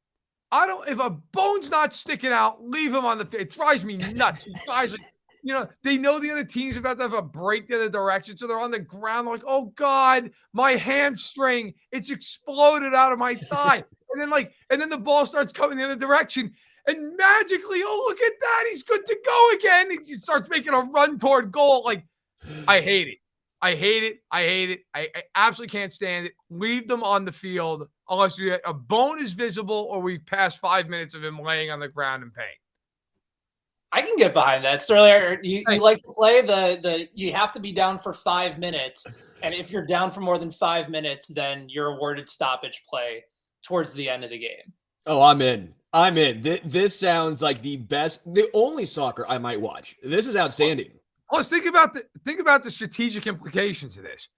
If a bone's not sticking out, leave him on the field. It drives me nuts. Guys, they know the other team's about to have a break the other direction, so they're on the ground like, oh God, my hamstring, it's exploded out of my thigh. And then the ball starts coming the other direction. And magically, oh, look at that. He's good to go again. He starts making a run toward goal. Like, I hate it. I absolutely can't stand it. Leave them on the field unless a bone is visible or we've passed 5 minutes of him laying on the ground in pain. I can get behind that. Sterling, you like to play you have to be down for 5 minutes. And if you're down for more than 5 minutes, then you're awarded stoppage play towards the end of the game. Oh, I'm in. This sounds like the only soccer I might watch. This is outstanding. Let's think about the strategic implications of this.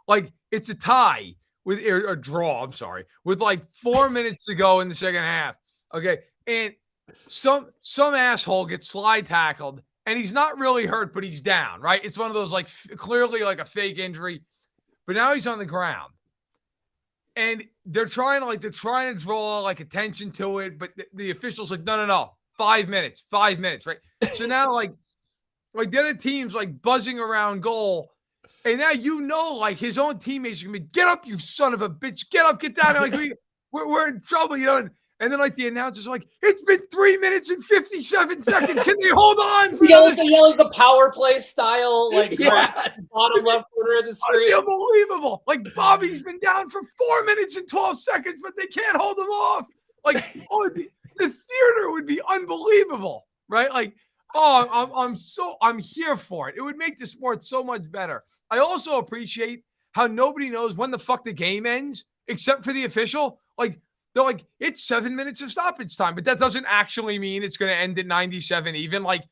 Like, it's a tie with a draw, I'm sorry, with like 4 minutes to go in the second half. Okay. And some asshole gets slide tackled and he's not really hurt, but he's down, right? It's one of those like clearly like a fake injury, but now he's on the ground. And they're trying to draw like attention to it, but the officials like, no, 5 minutes, right? So now like the other team's like buzzing around goal, and now like his own teammates are gonna be, get up, you son of a bitch, get up, get down. Like we're in trouble, And then like the announcers are like, it's been 3 minutes and 57 seconds. Can they hold on? They yell like the power play style, like bottom left corner of the screen. Unbelievable. Like Bobby's been down for 4 minutes and 12 seconds, but they can't hold him off. Like, the theater would be unbelievable, right? Like, I'm here for it. It would make the sport so much better. I also appreciate how nobody knows when the fuck the game ends, except for the official. Like, they're like, it's 7 minutes of stoppage time, but that doesn't actually mean it's going to end at 97 even, like,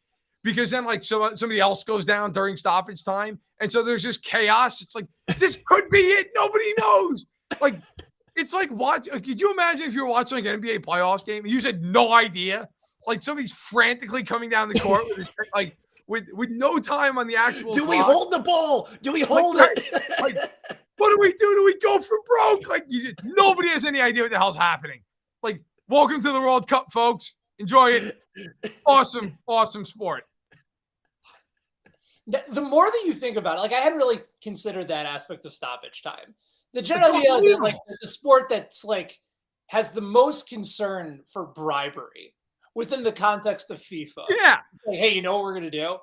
because then like somebody else goes down during stoppage time. And so there's just chaos. It's like, this could be it. Nobody knows. Like, it's like, could you imagine if you were watching like an NBA playoffs game and you had no idea? Like somebody's frantically coming down the court with no time on the actual Do clock. we hold the ball? Do we hold it? Like, what do we do? Do we go for broke? Like, nobody has any idea what the hell's happening. Like, welcome to the World Cup, folks. Enjoy it. Awesome sport. The more that you think about it, like I hadn't really considered that aspect of stoppage time. The general idea is like the sport that's like has the most concern for bribery within the context of FIFA. Yeah. Like, hey, you know what we're going to do?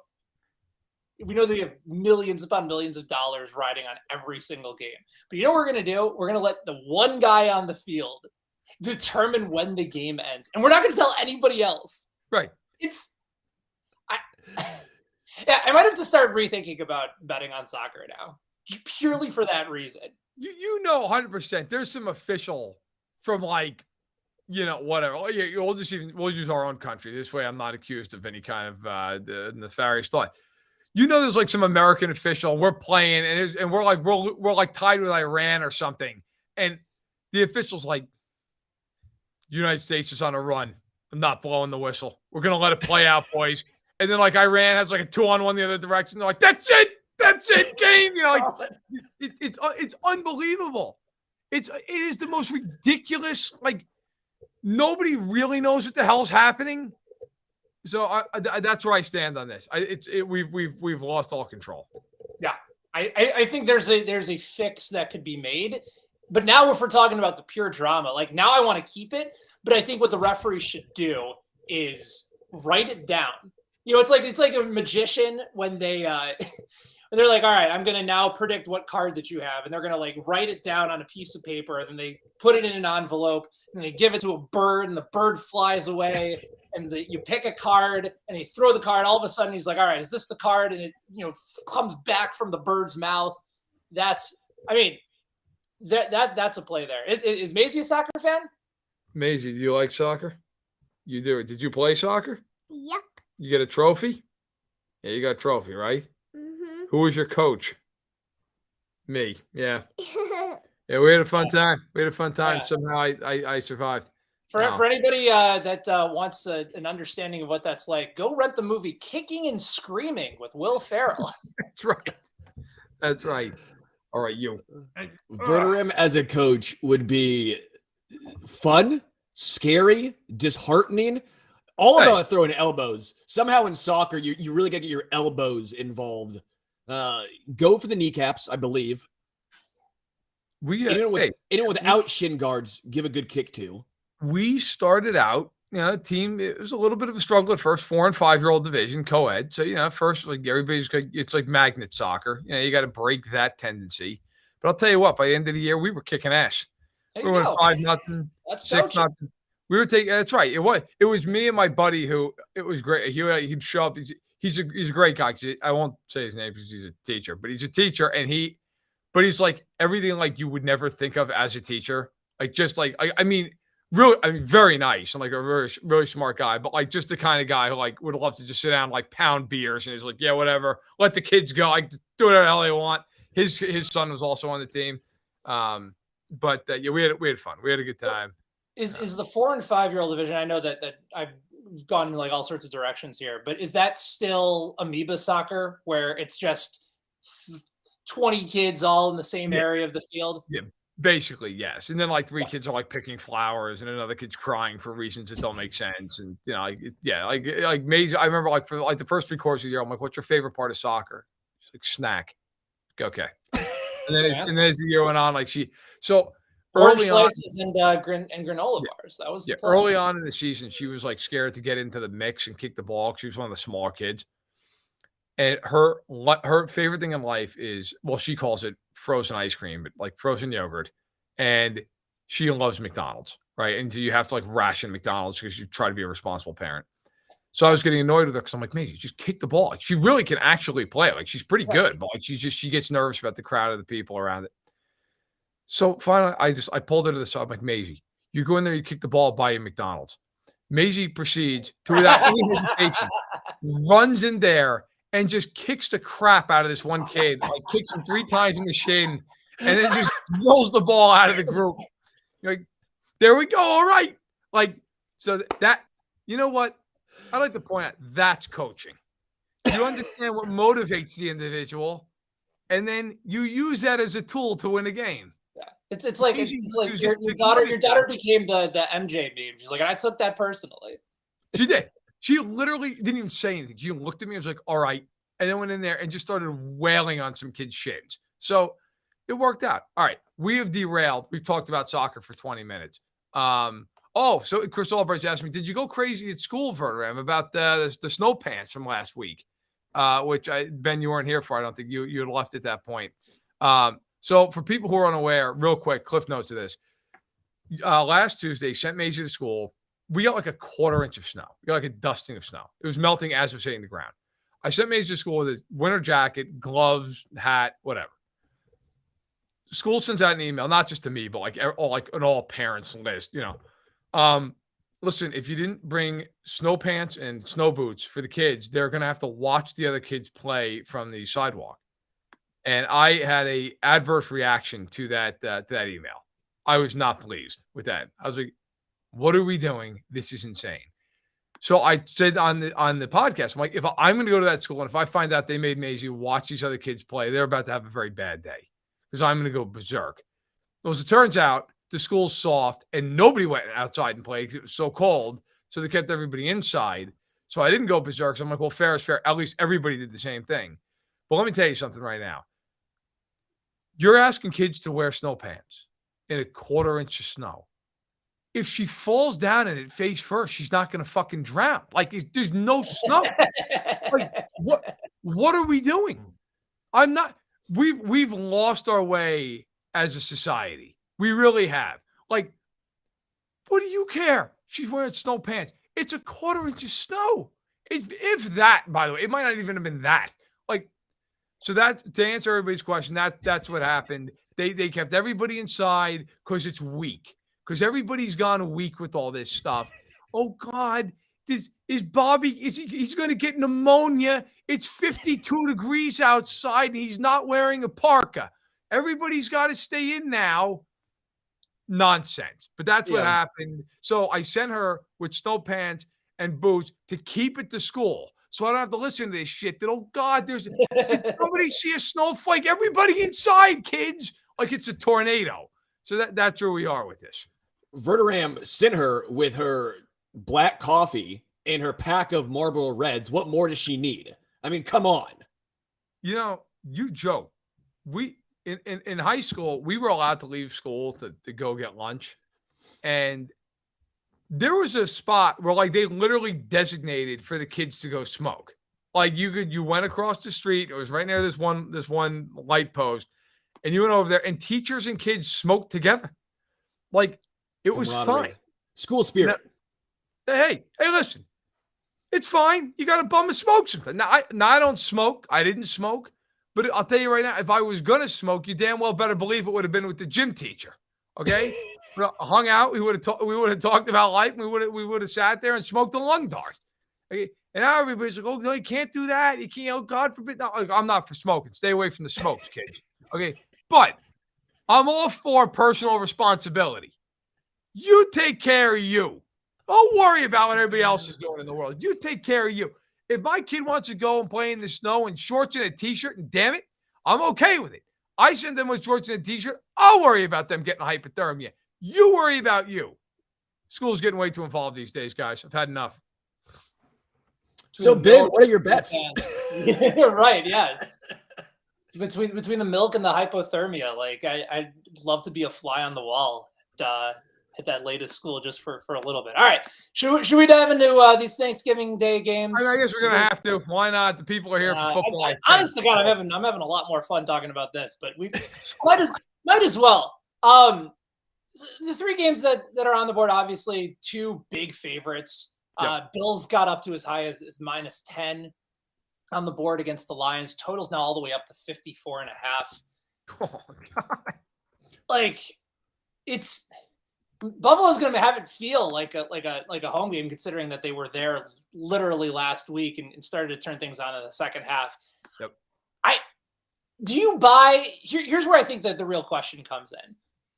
We know that we have millions upon millions of dollars riding on every single game. But you know what we're going to do? We're going to let the one guy on the field determine when the game ends. And we're not going to tell anybody else. Right. I might have to start rethinking about betting on soccer now, purely for that reason. You know 100%. There's some official from like, whatever. We'll use our own country. This way I'm not accused of any kind of nefarious thought. There's like some American official. We're playing and we're like tied with Iran or something. And the official's like, United States is on a run. I'm not blowing the whistle. We're going to let it play out, boys. And then like Iran has like a 2-on-1 the other direction. They're like, that's it, game. It's unbelievable. It is the most ridiculous. Like nobody really knows what the hell's happening. So that's where I stand on this. We've lost all control. Yeah, I think there's a fix that could be made, but now if we're talking about the pure drama, like now I want to keep it, but I think what the referee should do is write it down. It's like a magician when they and they're like, all right, I'm gonna now predict what card that you have, and they're gonna like write it down on a piece of paper, and then they put it in an envelope, and they give it to a bird, and the bird flies away. And you pick a card and you throw the card. All of a sudden, he's like, all right, is this the card? And it, comes back from the bird's mouth. That's a play there. Is Maisie a soccer fan? Maisie, do you like soccer? You do. Did you play soccer? Yep. You get a trophy? Yeah, you got a trophy, right? Mm-hmm. Who was your coach? Me. Yeah. Yeah, we had a fun time. Yeah. Somehow I survived. For anybody that wants an understanding of what that's like, go rent the movie Kicking and Screaming with Will Ferrell. That's right. All right, you. Verderame as a coach would be fun, scary, disheartening, all about throwing elbows. Somehow in soccer, you really got to get your elbows involved. Go for the kneecaps, I believe. Anyone without shin guards, give a good kick to. We started out, team, it was a little bit of a struggle at first, 4 and 5 year old division, co-ed. So, first, like everybody's, it's like magnet soccer. You got to break that tendency. But I'll tell you what, by the end of the year, we were kicking ass. We were 5-0, 6-0. We were taking, that's right. It was me and my buddy who, it was great. He'd show up. He's a great guy. I won't say his name because he's a teacher, but he's a teacher. And he's like everything like you would never think of as a teacher. Like, just like, really, very nice and like a really, really smart guy, but like just the kind of guy who like would love to just sit down and like pound beers and he's like, yeah, whatever, let the kids go, like do whatever the hell they want. His son was also on the team, but yeah, we had fun. We had a good time. Is the 4 and 5 year old division? I know that I've gone in like all sorts of directions here, but is that still amoeba soccer where it's just 20 kids all in the same area of the field? Yeah. Basically, yes. And then like 3 kids are like picking flowers and another kid's crying for reasons that don't make sense. And, like Maisie, I remember like for like the first 3 quarters of the year, I'm like, what's your favorite part of soccer? She's like, snack. Okay. And then as the year went on, like early on and granola bars. That was early on in the season, she was like scared to get into the mix and kick the ball. She was one of the smaller kids. And her favorite thing in life is, well, she calls it frozen ice cream, but like frozen yogurt. And she loves McDonald's, right? And you have to like ration McDonald's because you try to be a responsible parent. So I was getting annoyed with her because I'm like, Maisie, just kick the ball. Like she really can actually play. Like she's pretty good, but like she gets nervous about the crowd of the people around it. So finally, I pulled her to the side. I'm like, Maisie, you go in there, you kick the ball, buy you McDonald's. Maisie proceeds to, without any hesitation, runs in there and just kicks the crap out of this one kid, like kicks him 3 times in the shin, and then just rolls the ball out of the group. Like, there we go. All right. Like, so that, you know what? I'd like to point out that's coaching. You understand what motivates the individual, and then you use that as a tool to win a game. Yeah. It's like your daughter became the MJ meme. She's like, I took that personally. She did. She literally didn't even say anything. She looked at me and was like, all right. And then went in there and just started wailing on some kids' shins. So it worked out. All right. We have derailed. We've talked about soccer for 20 minutes. So Chris Albright asked me, did you go crazy at school, Verderame, about the snowpants from last week? Which Ben, you weren't here for. I don't think you had left at that point. So for people who are unaware, real quick, cliff notes of this. Last Tuesday, sent Maisie to school. We got like a 1/4 inch of snow. We got like a dusting of snow. It was melting as it was hitting the ground. I sent Maisie to school with a winter jacket, gloves, hat, whatever. School sends out an email, not just to me, but like an all parents list, listen, if you didn't bring snow pants and snow boots for the kids, they're going to have to watch the other kids play from the sidewalk. And I had a adverse reaction to that email. I was not pleased with that. I was like, what are we doing? This is insane. So I said on the podcast, I'm like, if I'm going to go to that school and if I find out they made Maisie watch these other kids play, they're about to have a very bad day because I'm going to go berserk. Well, as it turns out, the school's soft and nobody went outside and played because it was so cold. So they kept everybody inside. So I didn't go berserk. So I'm like, well, fair is fair. At least everybody did the same thing. But let me tell you something right now. You're asking kids to wear snow pants in a 1/4 inch of snow. If she falls down in it face first, she's not going to fucking drown. Like there's no snow. Like what are we doing? We've lost our way as a society. We really have. Like, what do you care? She's wearing snow pants. It's a 1/4 inch of snow. If that, by the way, it might not even have been that. Like, so that to answer everybody's question, that's what happened. They kept everybody inside because it's weak. Because everybody's gone weak with all this stuff. Oh God, is Bobby? He's going to get pneumonia? It's 52 degrees outside, and he's not wearing a parka. Everybody's got to stay in now. Nonsense. But that's what happened. So I sent her with snow pants and boots to keep it to school. So I don't have to listen to this shit that, oh God, did somebody see a snowflake? Everybody inside, kids. Like it's a tornado. So that's where we are with this. Verderame sent her with her black coffee and her pack of Marlboro Reds. What more does she need? I mean, come on. You joke. We in high school, we were allowed to leave school to go get lunch. And there was a spot where like they literally designated for the kids to go smoke. Like you went across the street. It was right near this one light post, and you went over there, and teachers and kids smoked together. Like it was fine. School spirit. Now, hey, listen, it's fine. You got a bum to smoke something. Now I don't smoke. I didn't smoke, but I'll tell you right now, if I was gonna smoke, you damn well better believe it would have been with the gym teacher. Okay. Hung out, we would have talked about life. We would have sat there and smoked the lung dart. Okay, and now everybody's like, "Oh, no, you can't do that. You can't. Oh, God forbid." No, I'm not for smoking. Stay away from the smokes, kids. Okay, but I'm all for personal responsibility. You take care of you. Don't worry about what everybody else is doing in the world. You take care of you. If my kid wants to go and play in the snow in shorts and a t-shirt, and damn it, I'm okay with it. I send them with shorts and a t-shirt. I'll worry about them getting hypothermia. You worry about you. School's getting way too involved these days, guys. I've had enough. So, Ben, what are your bets? Right, yeah. Between the milk and the hypothermia, like I'd love to be a fly on the wall at that latest school just for a little bit. All right, should we dive into these Thanksgiving Day games? I guess we're gonna have to. Why not? The people are here for football. Honest to God, I'm having a lot more fun talking about this, but we might as well. The three games that are on the board, obviously, two big favorites. Yep. Bills got up to as high as minus 10 on the board against the Lions. Total's now all the way up to 54.5. Oh, God. Like, Buffalo's going to have it feel like a home game, considering that they were there literally last week and started to turn things on in the second half. Yep. Do you buy? Here's where I think that the real question comes in.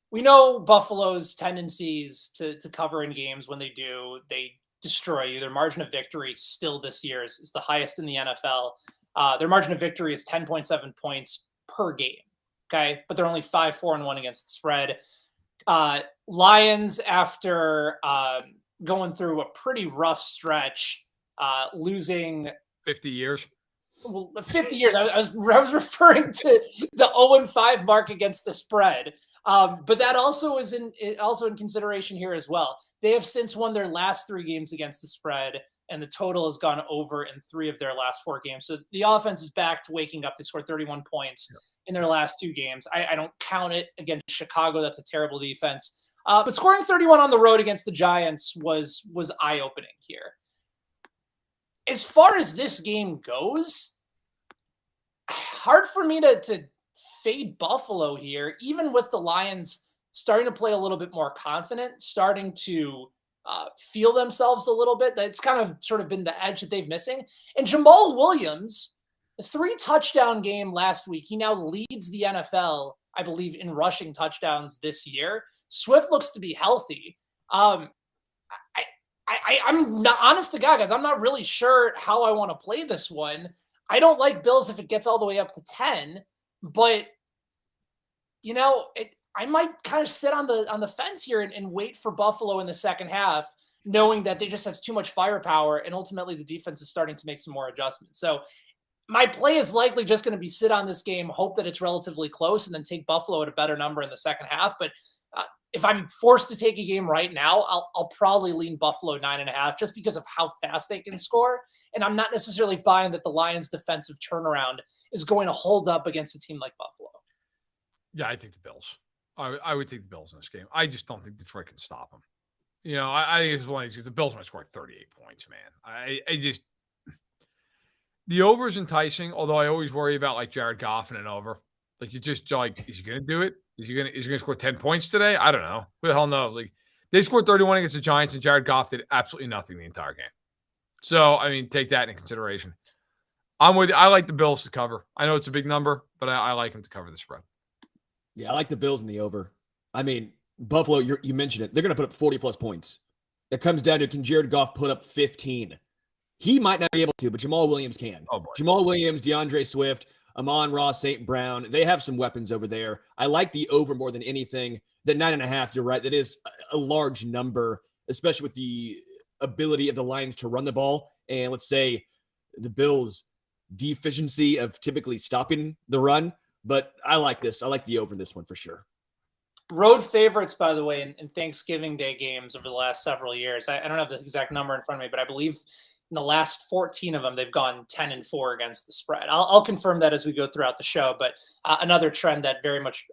We know Buffalo's tendencies to cover in games. When they do, they destroy you. Their margin of victory still this year is the highest in the NFL. Their margin of victory is 10.7 points per game. Okay. But they're only 5-4-1 against the spread. Lions, after going through a pretty rough stretch, losing 50 years. Well, 50 years. I was referring to the 0-5 mark against the spread. But that also is in consideration here as well. They have since won their last 3 games against the spread, and the total has gone over in 3 of their last 4 games. So the offense is back to waking up. They scored 31 points in their last 2 games. I don't count it against Chicago. That's a terrible defense. But scoring 31 on the road against the Giants was eye-opening here. As far as this game goes, hard for me to fade Buffalo here, even with the Lions starting to play a little bit more confident, starting to feel themselves a little bit. That's kind of sort of been the edge that they've missing. And Jamal Williams, a 3-touchdown game last week. He now leads the NFL, I believe, in rushing touchdowns this year. Swift looks to be healthy. I'm not, honest to God, guys, I'm not really sure how I want to play this one. I don't like Bills if it gets all the way up to 10, but I might kind of sit on the fence here and wait for Buffalo in the second half, knowing that they just have too much firepower, and ultimately the defense is starting to make some more adjustments. So my play is likely just going to be sit on this game, hope that it's relatively close, and then take Buffalo at a better number in the second half. But if I'm forced to take a game right now, I'll probably lean Buffalo 9.5 just because of how fast they can score. And I'm not necessarily buying that the Lions' defensive turnaround is going to hold up against a team like Buffalo. Yeah, I think the Bills. I would take the Bills in this game. I just don't think Detroit can stop them. I think it's one of these because the Bills might score 38 points, man. The over is enticing, although I always worry about like Jared Goff and an over. Like, you just like, is he going to do it? Is he going to score 10 points today? I don't know. Who the hell knows? Like, they scored 31 against the Giants, and Jared Goff did absolutely nothing the entire game. So, I mean, take that into consideration. I'm with you. I like the Bills to cover. I know it's a big number, but I like them to cover the spread. Yeah, I like the Bills in the over. I mean, Buffalo, you mentioned it. They're going to put up 40-plus points. It comes down to, can Jared Goff put up 15? He might not be able to, but Jamal Williams can. Oh, boy. Jamal Williams, DeAndre Swift, Amon-Ra St. Brown, they have some weapons over there. I like the over more than anything. The 9.5, you're right, that is a large number, especially with the ability of the Lions to run the ball. And let's say the Bills' deficiency of typically stopping the run. But I like this. I like the over this one for sure. Road favorites, by the way, in Thanksgiving Day games over the last several years. I don't have the exact number in front of me, but I believe in the last 14 of them, they've gone 10-4 against the spread. I'll confirm that as we go throughout the show, but another trend that very much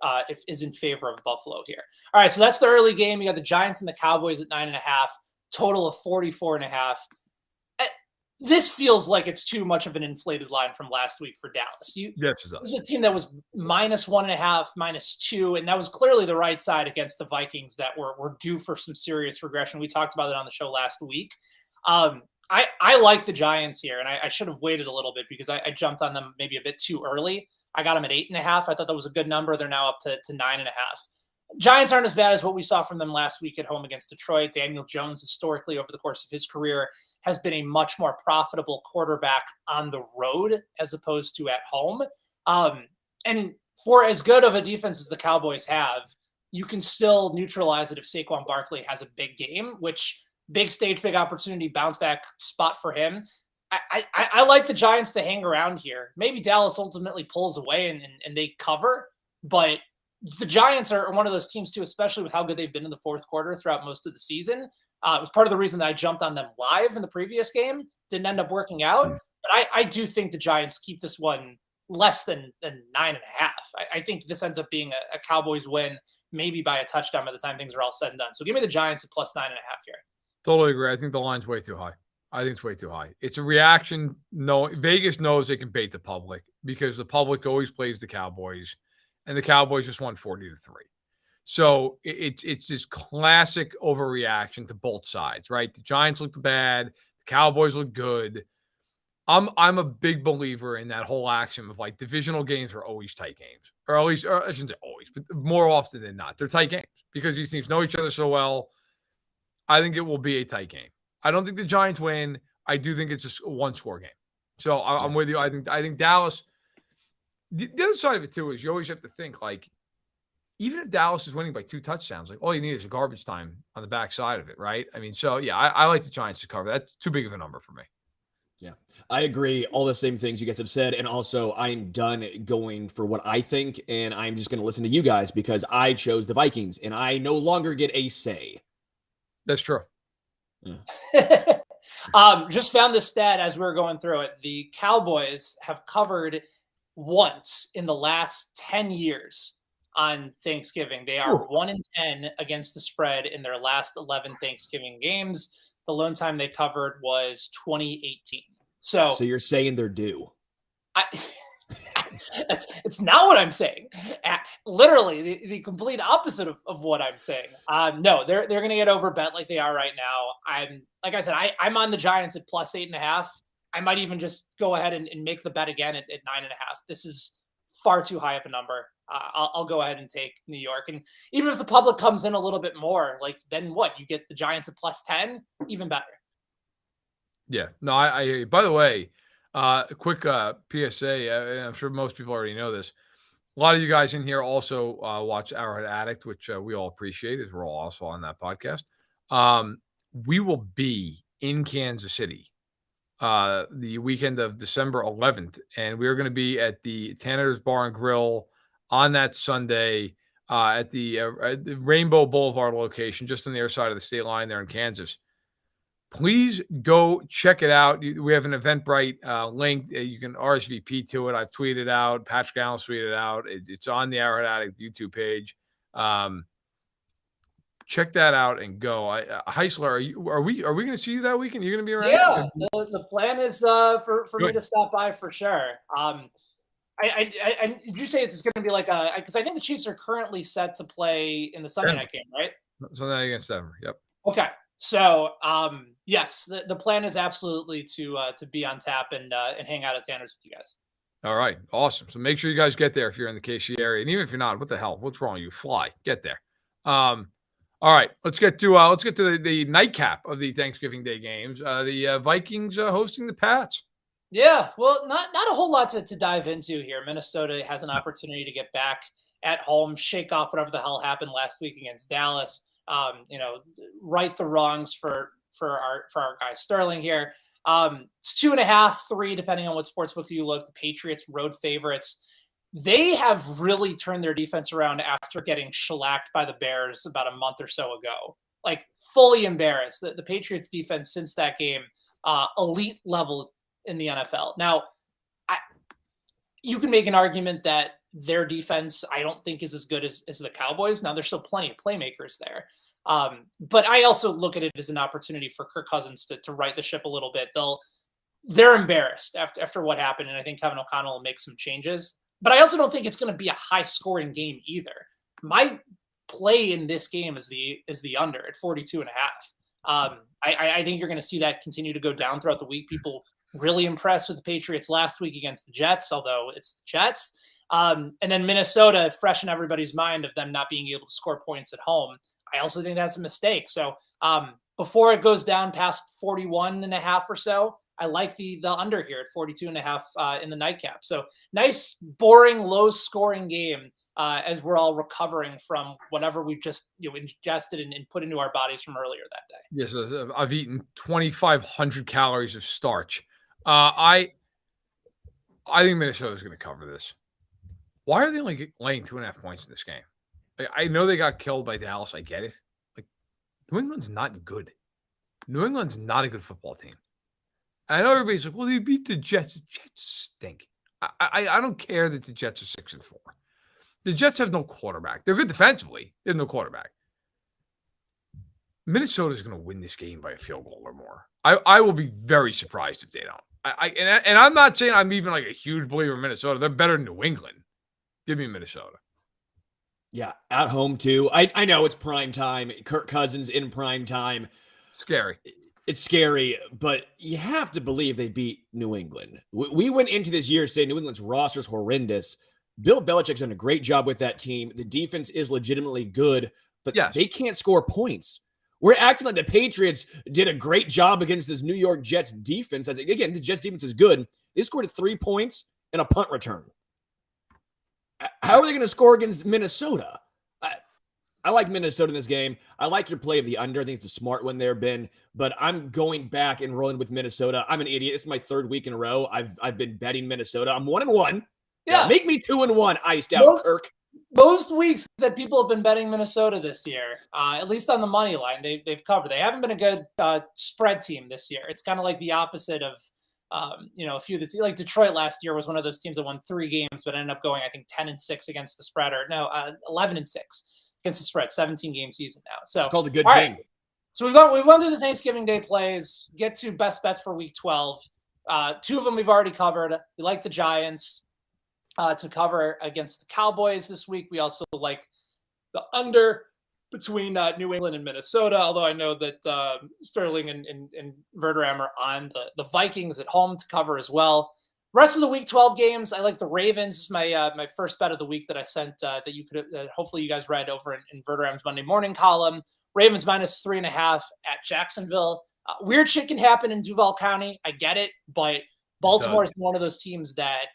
is in favor of Buffalo here. All right, so that's the early game. You got the Giants and the Cowboys at 9.5, total of 44.5. This feels like it's too much of an inflated line from last week for Dallas. Yes, it does. This is a team that was -1.5, -2, and that was clearly the right side against the Vikings that were due for some serious regression. We talked about it on the show last week. I like the Giants here, and I should have waited a little bit because I jumped on them maybe a bit too early. I got them at 8.5. I thought that was a good number. They're now up to 9.5. Giants aren't as bad as what we saw from them last week at home against Detroit. Daniel Jones, historically, over the course of his career, has been a much more profitable quarterback on the road as opposed to at home. And for as good of a defense as the Cowboys have, you can still neutralize it if Saquon Barkley has a big game, which big stage, big opportunity, bounce back spot for him. I like the Giants to hang around here. Maybe Dallas ultimately pulls away and they cover, but the Giants are one of those teams too, especially with how good they've been in the fourth quarter throughout most of the season. It was part of the reason that I jumped on them live in the previous game. Didn't end up working out, but I do think the Giants keep this one less than 9.5. I think this ends up being a Cowboys win, maybe by a touchdown by the time things are all said and done. So give me the Giants at +9.5 here. Totally agree. I think the line's way too high. I think it's way too high. It's a reaction. No, Vegas knows they can bait the public because the public always plays the Cowboys, and the Cowboys just won 40-3. So it's this classic overreaction to both sides, right? The Giants look bad, the Cowboys look good. I'm a big believer in that whole axiom of like divisional games are always tight games, or at least, or I shouldn't say always, but more often than not, they're tight games because these teams know each other so well. I think it will be a tight game. I don't think the Giants win. I do think it's just a one-score game. So I'm with you. I think Dallas. The other side of it too is you always have to think like, even if Dallas is winning by 2 touchdowns, like all you need is a garbage time on the backside of it, right? I mean, so yeah, I like the Giants to cover. That's too big of a number for me. Yeah, I agree. All the same things you guys have said. And also, I'm done going for what I think, and I'm just going to listen to you guys because I chose the Vikings, and I no longer get a say. That's true. Yeah. Just found this stat as we were going through it. The Cowboys have covered once in the last 10 years on Thanksgiving. They are 1-10 against the spread in their last 11 Thanksgiving games. The lone time they covered was 2018. So you're saying they're due? It's not what I'm saying. Literally, the complete opposite of what I'm saying. No, they're going to get overbet like they are right now. Like I said, I'm on the Giants at +8.5. I might even just go ahead and make the bet again at 9.5. This is far too high of a number. I'll go ahead and take New York. And even if the public comes in a little bit more, like then what? You get the Giants at +10, even better. Yeah, no, I hear you. By the way, a quick PSA. I'm sure most people already know this. A lot of you guys in here also watch Arrowhead Addict, which we all appreciate, as we're all also on that podcast. We will be in Kansas City the weekend of December 11th, and we're going to be at the Tanner's Bar and Grill on that Sunday at the Rainbow Boulevard location, just on the other side of the state line there in Kansas. Please go check it out. We have an Eventbrite link. You can RSVP to it. I've tweeted out. Patrick Allen tweeted out. It's on the Arrowhead Addict YouTube page. Check that out and go. Heisler, are we going to see you that weekend? You're going to be around? Yeah, the plan is for me to stop by for sure. Did you say it's going to be like because I think the Chiefs are currently set to play in the Sunday night game, right? Sunday night against Denver. Yep. Okay. So, yes, the plan is absolutely to be on tap and hang out at Tanner's with you guys. All right. Awesome. So make sure you guys get there if you're in the KC area. And even if you're not, what the hell? What's wrong with you? Fly. Get there. All right. Let's get to the nightcap of the Thanksgiving Day games. The Vikings hosting the Pats. Yeah, well, not a whole lot to dive into here. Minnesota has an opportunity to get back at home, shake off whatever the hell happened last week against Dallas. Right the wrongs for our guy Sterling here. It's 2.5, 3, depending on what sportsbook you look. The Patriots, road favorites. They have really turned their defense around after getting shellacked by the Bears about a month or so ago. Like, fully embarrassed. The Patriots defense since that game, elite level in the NFL. Now, you can make an argument that their defense, I don't think, is as good as the Cowboys. Now, there's still plenty of playmakers there. But I also look at it as an opportunity for Kirk Cousins to right the ship a little bit. They're embarrassed after what happened, and I think Kevin O'Connell will make some changes. But I also don't think it's going to be a high-scoring game either. My play in this game is the under at 42.5. I think you're going to see that continue to go down throughout the week. People really impressed with the Patriots last week against the Jets, although it's the Jets. And then Minnesota, fresh in everybody's mind of them not being able to score points at home. I also think that's a mistake. So before it goes down past 41.5 or so, I like the under here at 42.5 in the nightcap. So nice, boring, low-scoring game as we're all recovering from whatever we've just ingested and put into our bodies from earlier that day. Yes, I've eaten 2,500 calories of starch. I think Minnesota's going to cover this. Why are they only laying 2.5 points in this game? I know they got killed by Dallas. I get it. Like, New England's not good. New England's not a good football team. I know everybody's like, well, they beat the Jets. The Jets stink. I don't care that the Jets are 6-4. The Jets have no quarterback. They're good defensively. They have no quarterback. Minnesota's going to win this game by a field goal or more. I will be very surprised if they don't. And I'm not saying I'm even like a huge believer in Minnesota. They're better than New England. Give me Minnesota. Yeah, at home too. I know it's prime time. Kirk Cousins in prime time. Scary. It's scary, but you have to believe they beat New England. We went into this year saying New England's roster is horrendous. Bill Belichick's done a great job with that team. The defense is legitimately good, but they can't score points. We're acting like the Patriots did a great job against this New York Jets defense. Again, the Jets defense is good. They scored 3 points and a punt return. How are they going to score against Minnesota? I like Minnesota in this game. I like your play of the under. I think it's a smart one there, Ben. But I'm going back and rolling with Minnesota. I'm an idiot. It's my 3rd week in a row. I've been betting Minnesota. I'm 1-1. Yeah, make me 2-1. Iced out, Kirk. Most weeks that people have been betting Minnesota this year, at least on the money line, they've covered. They haven't been a good spread team this year. It's kind of like the opposite of a few that's like Detroit last year was one of those teams that won 3 games, but ended up going, I think, 10-6 against the spread, or 11-6 against the spread, 17-game season now. So it's called a good team. Right. So we've gone through the Thanksgiving Day plays, get to best bets for week 12. 2 of them we've already covered. We like the Giants to cover against the Cowboys this week. We also like the under between New England and Minnesota, although I know that Sterling and Verderame are on the Vikings at home to cover as well. Rest of the week 12 games, I like the Ravens. This is my first bet of the week that I sent that you could hopefully you guys read over in Verderame's Monday morning column. Ravens minus 3.5 at Jacksonville. Weird shit can happen in Duval County. I get it, but Baltimore is one of those teams that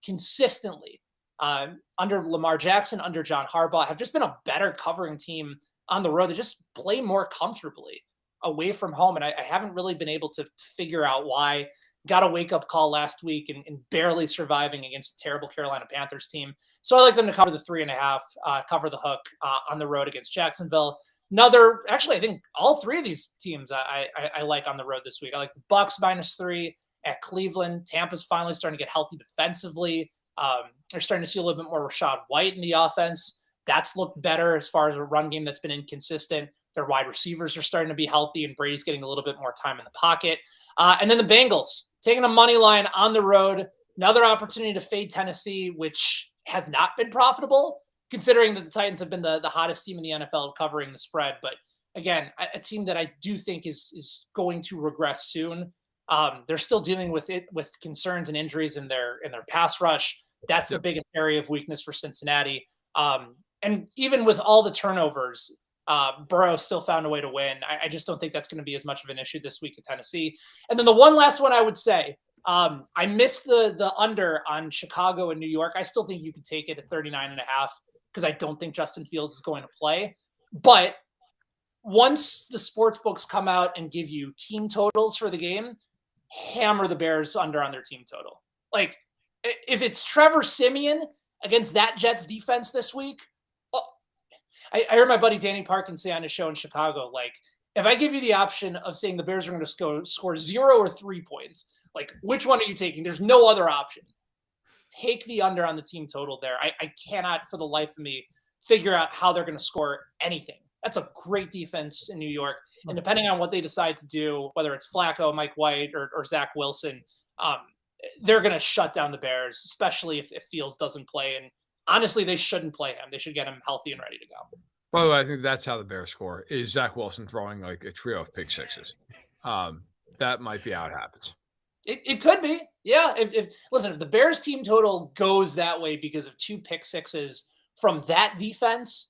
consistently under Lamar Jackson, under John Harbaugh, have just been a better covering team on the road. They just play more comfortably away from home, and I haven't really been able to figure out why. Got a wake-up call last week and barely surviving against a terrible Carolina Panthers team. So I like them to cover the 3.5, cover the hook on the road against Jacksonville. Actually, I think all 3 of these teams I like on the road this week. I like the Bucks minus 3 at Cleveland. Tampa's finally starting to get healthy defensively. They're starting to see a little bit more Rashad White in the offense. That's looked better as far as a run game that's been inconsistent. Their wide receivers are starting to be healthy, and Brady's getting a little bit more time in the pocket. And then the Bengals taking a money line on the road Another opportunity to fade Tennessee, which has not been profitable, considering that the Titans have been the hottest team in the NFL covering the spread. But again, a team that I do think is going to regress soon. They're still dealing with concerns and injuries in their pass rush. That's the biggest area of weakness for Cincinnati. And even with all the turnovers, Burrow still found a way to win. I just don't think that's going to be as much of an issue this week at Tennessee. And then the one last one I would say, I missed the under on Chicago and New York. I still think you could take it at 39.5 because I don't think Justin Fields is going to play. But once the sports books come out and give you team totals for the game, hammer the Bears under on their team total. Like, if it's Trevor Siemian against that Jets defense this week, I heard my buddy Danny Parkins say on his show in Chicago, like, if I give you the option of saying the Bears are going to score 0 or 3 points, like, which one are you taking? There's no other option. Take the under on the team total there. I cannot for the life of me figure out how they're going to score anything. That's a great defense in New York. And depending on what they decide to do, whether it's Flacco, Mike White, or Zach Wilson, they're going to shut down the Bears, especially if Fields doesn't play. And honestly, they shouldn't play him. They should get him healthy and ready to go. By the way, I think that's how the Bears score, is Zach Wilson throwing like a trio of pick sixes. That might be how it happens. It could be. Yeah. If the Bears team total goes that way because of 2 pick sixes from that defense,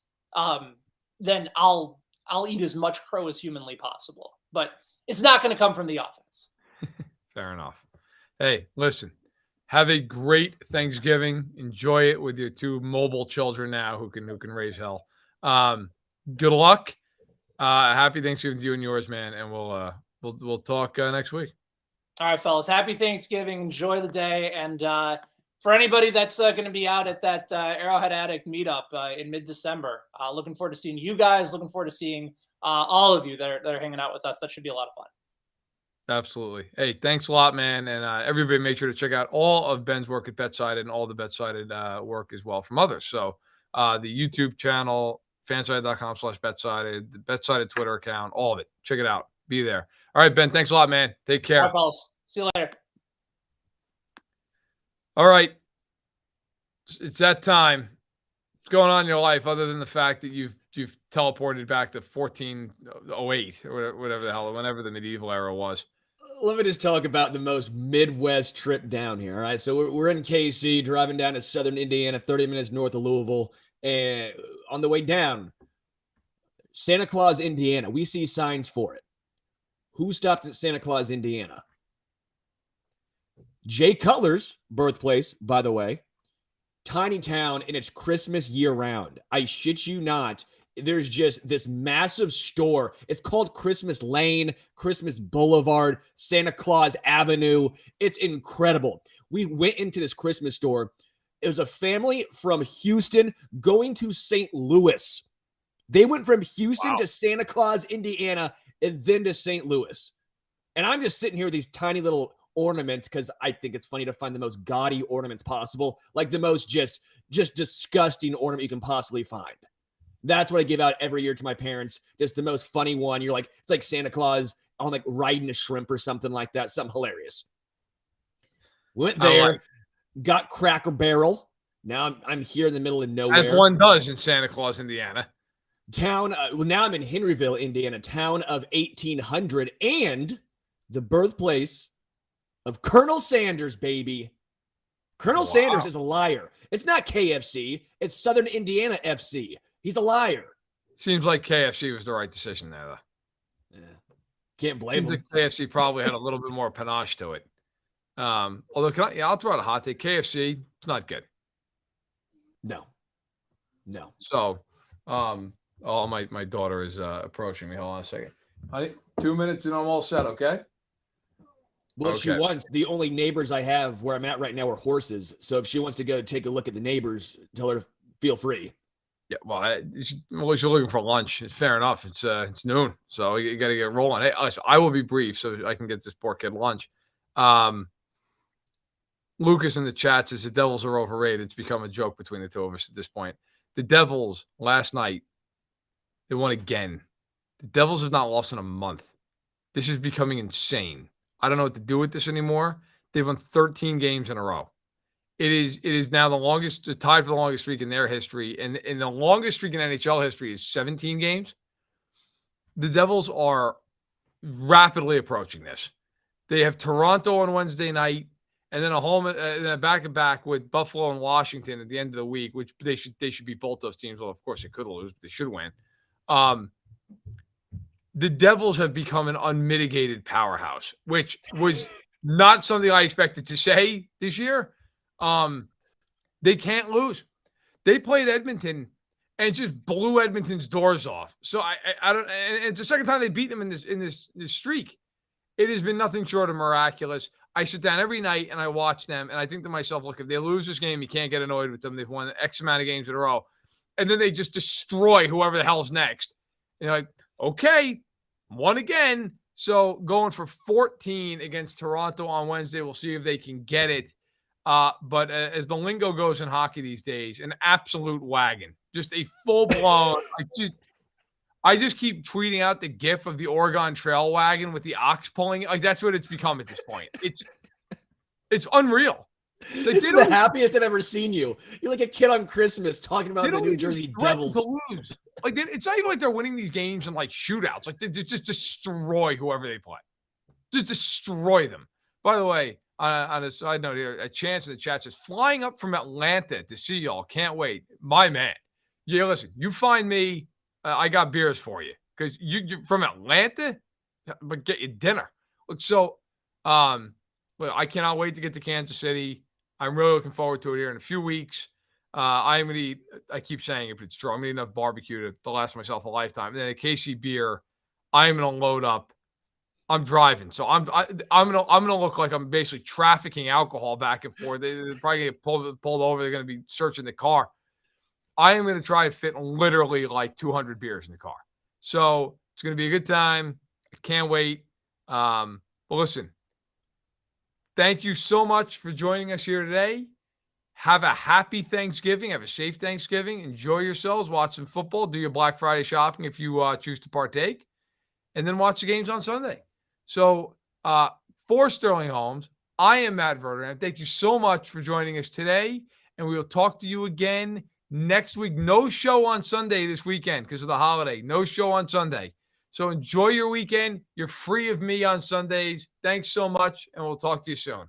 then I'll eat as much crow as humanly possible. But it's not going to come from the offense. Fair enough. Hey, listen, have a great Thanksgiving. Enjoy it with your 2 mobile children now who can raise hell. Good luck. Happy Thanksgiving to you and yours, man. And we'll talk next week. All right, fellas. Happy Thanksgiving. Enjoy the day. And for anybody that's going to be out at that Arrowhead Attic meetup in mid-December, looking forward to seeing you guys. Looking forward to seeing all of you that are hanging out with us. That should be a lot of fun. Absolutely. Hey, thanks a lot, man. And everybody make sure to check out all of Ben's work at BetSided and all the BetSided work as well from others. So the YouTube channel, fansided.com/BetSided, the BetSided Twitter account, all of it. Check it out. Be there. All right, Ben, thanks a lot, man. Take care. All right, fellas. See you later. All right. It's that time. What's going on in your life other than the fact that you've teleported back to 1408 or whatever the hell, whenever the medieval era was? Let me just talk about the most Midwest trip down here. All right. So we're in KC, driving down to southern Indiana, 30 minutes north of Louisville. And on the way down, Santa Claus, Indiana, we see signs for it. Who stopped at Santa Claus, Indiana? Jay Cutler's birthplace, by the way. Tiny town, and it's Christmas year-round. I shit you not. There's just this massive store. It's called Christmas Lane, Christmas Boulevard, Santa Claus Avenue. It's incredible. We went into this Christmas store. It was a family from Houston going to St. Louis. They went from Houston to Santa Claus, Indiana, and then to St. Louis. And I'm just sitting here with these tiny little ornaments because I think it's funny to find the most gaudy ornaments possible, like the most just disgusting ornament you can possibly find. That's what I give out every year to my parents. Just the most funny one. You're like, it's like Santa Claus on like riding a shrimp or something like that. Something hilarious. Went there, got Cracker Barrel. Now I'm here in the middle of nowhere. As one does in Santa Claus, Indiana. Town. Now I'm in Henryville, Indiana, town of 1800, and the birthplace of Colonel Sanders, baby. Colonel Sanders is a liar. It's not KFC. It's Southern Indiana FC. He's a liar. Seems like KFC was the right decision there, though. Yeah. Can't blame him. Seems like KFC probably had a little bit more panache to it. Although, I'll throw out a hot take. KFC, it's not good. No. So, my daughter is approaching me. Hold on a second. Honey, 2 minutes and I'm all set, okay? Well, she wants. The only neighbors I have where I'm at right now are horses. So if she wants to go take a look at the neighbors, tell her to feel free. Yeah, well, she's looking for lunch. It's fair enough. It's noon, so you got to get rolling. Hey, I will be brief so I can get this poor kid lunch. Lucas in the chat says the Devils are overrated. It's become a joke between the two of us at this point. The Devils last night, they won again. The Devils have not lost in a month. This is becoming insane. I don't know what to do with this anymore. They've won 13 games in a row. It is now tied for the longest streak in their history. And the longest streak in NHL history is 17 games. The Devils are rapidly approaching this. They have Toronto on Wednesday night, and then a back-to-back with Buffalo and Washington at the end of the week, which they should beat both those teams. Well, of course, they could lose, but they should win. The Devils have become an unmitigated powerhouse, which was not something I expected to say this year. They can't lose. They played Edmonton and just blew Edmonton's doors off. So I don't. And it's the second time they beat them in this streak. It has been nothing short of miraculous. I sit down every night and I watch them, and I think to myself, look, if they lose this game, you can't get annoyed with them. They've won X amount of games in a row, and then they just destroy whoever the hell's next. And you're like, okay, won again. So going for 14 against Toronto on Wednesday, we'll see if they can get it. But as the lingo goes in hockey these days, an absolute wagon, just a full blown. I just keep tweeting out the GIF of the Oregon Trail wagon with the ox pulling. Like that's what it's become at this point. It's unreal. This is the happiest I've ever seen you. You're like a kid on Christmas talking about the New Jersey Devils. To lose. Like it's not even like they're winning these games in like shootouts. Like they just destroy whoever they play. Just destroy them. By the way, on a side note here, a chance in the chat says flying up from Atlanta to see y'all. Can't wait. My man. Yeah, listen. You find me. I got beers for you because you're from Atlanta, but get you dinner. Look, so look, I cannot wait to get to Kansas City. I'm really looking forward to it here in a few weeks. I'm going to eat, I keep saying it, but it's true. I'm going to eat enough barbecue to last myself a lifetime. And then a KC beer, I'm going to load up. I'm driving. So I'm going to look like I'm basically trafficking alcohol back and forth. They're probably going to get pulled over. They're going to be searching the car. I am going to try to fit literally like 200 beers in the car. So it's going to be a good time. I can't wait. But listen, thank you so much for joining us here today. Have a happy Thanksgiving. Have a safe Thanksgiving. Enjoy yourselves. Watch some football. Do your Black Friday shopping if you choose to partake. And then watch the games on Sunday. So for Sterling Holmes, I am Matt Verderame. Thank you so much for joining us today. And we will talk to you again next week. No show on Sunday this weekend because of the holiday. No show on Sunday. So enjoy your weekend. You're free of me on Sundays. Thanks so much, and we'll talk to you soon.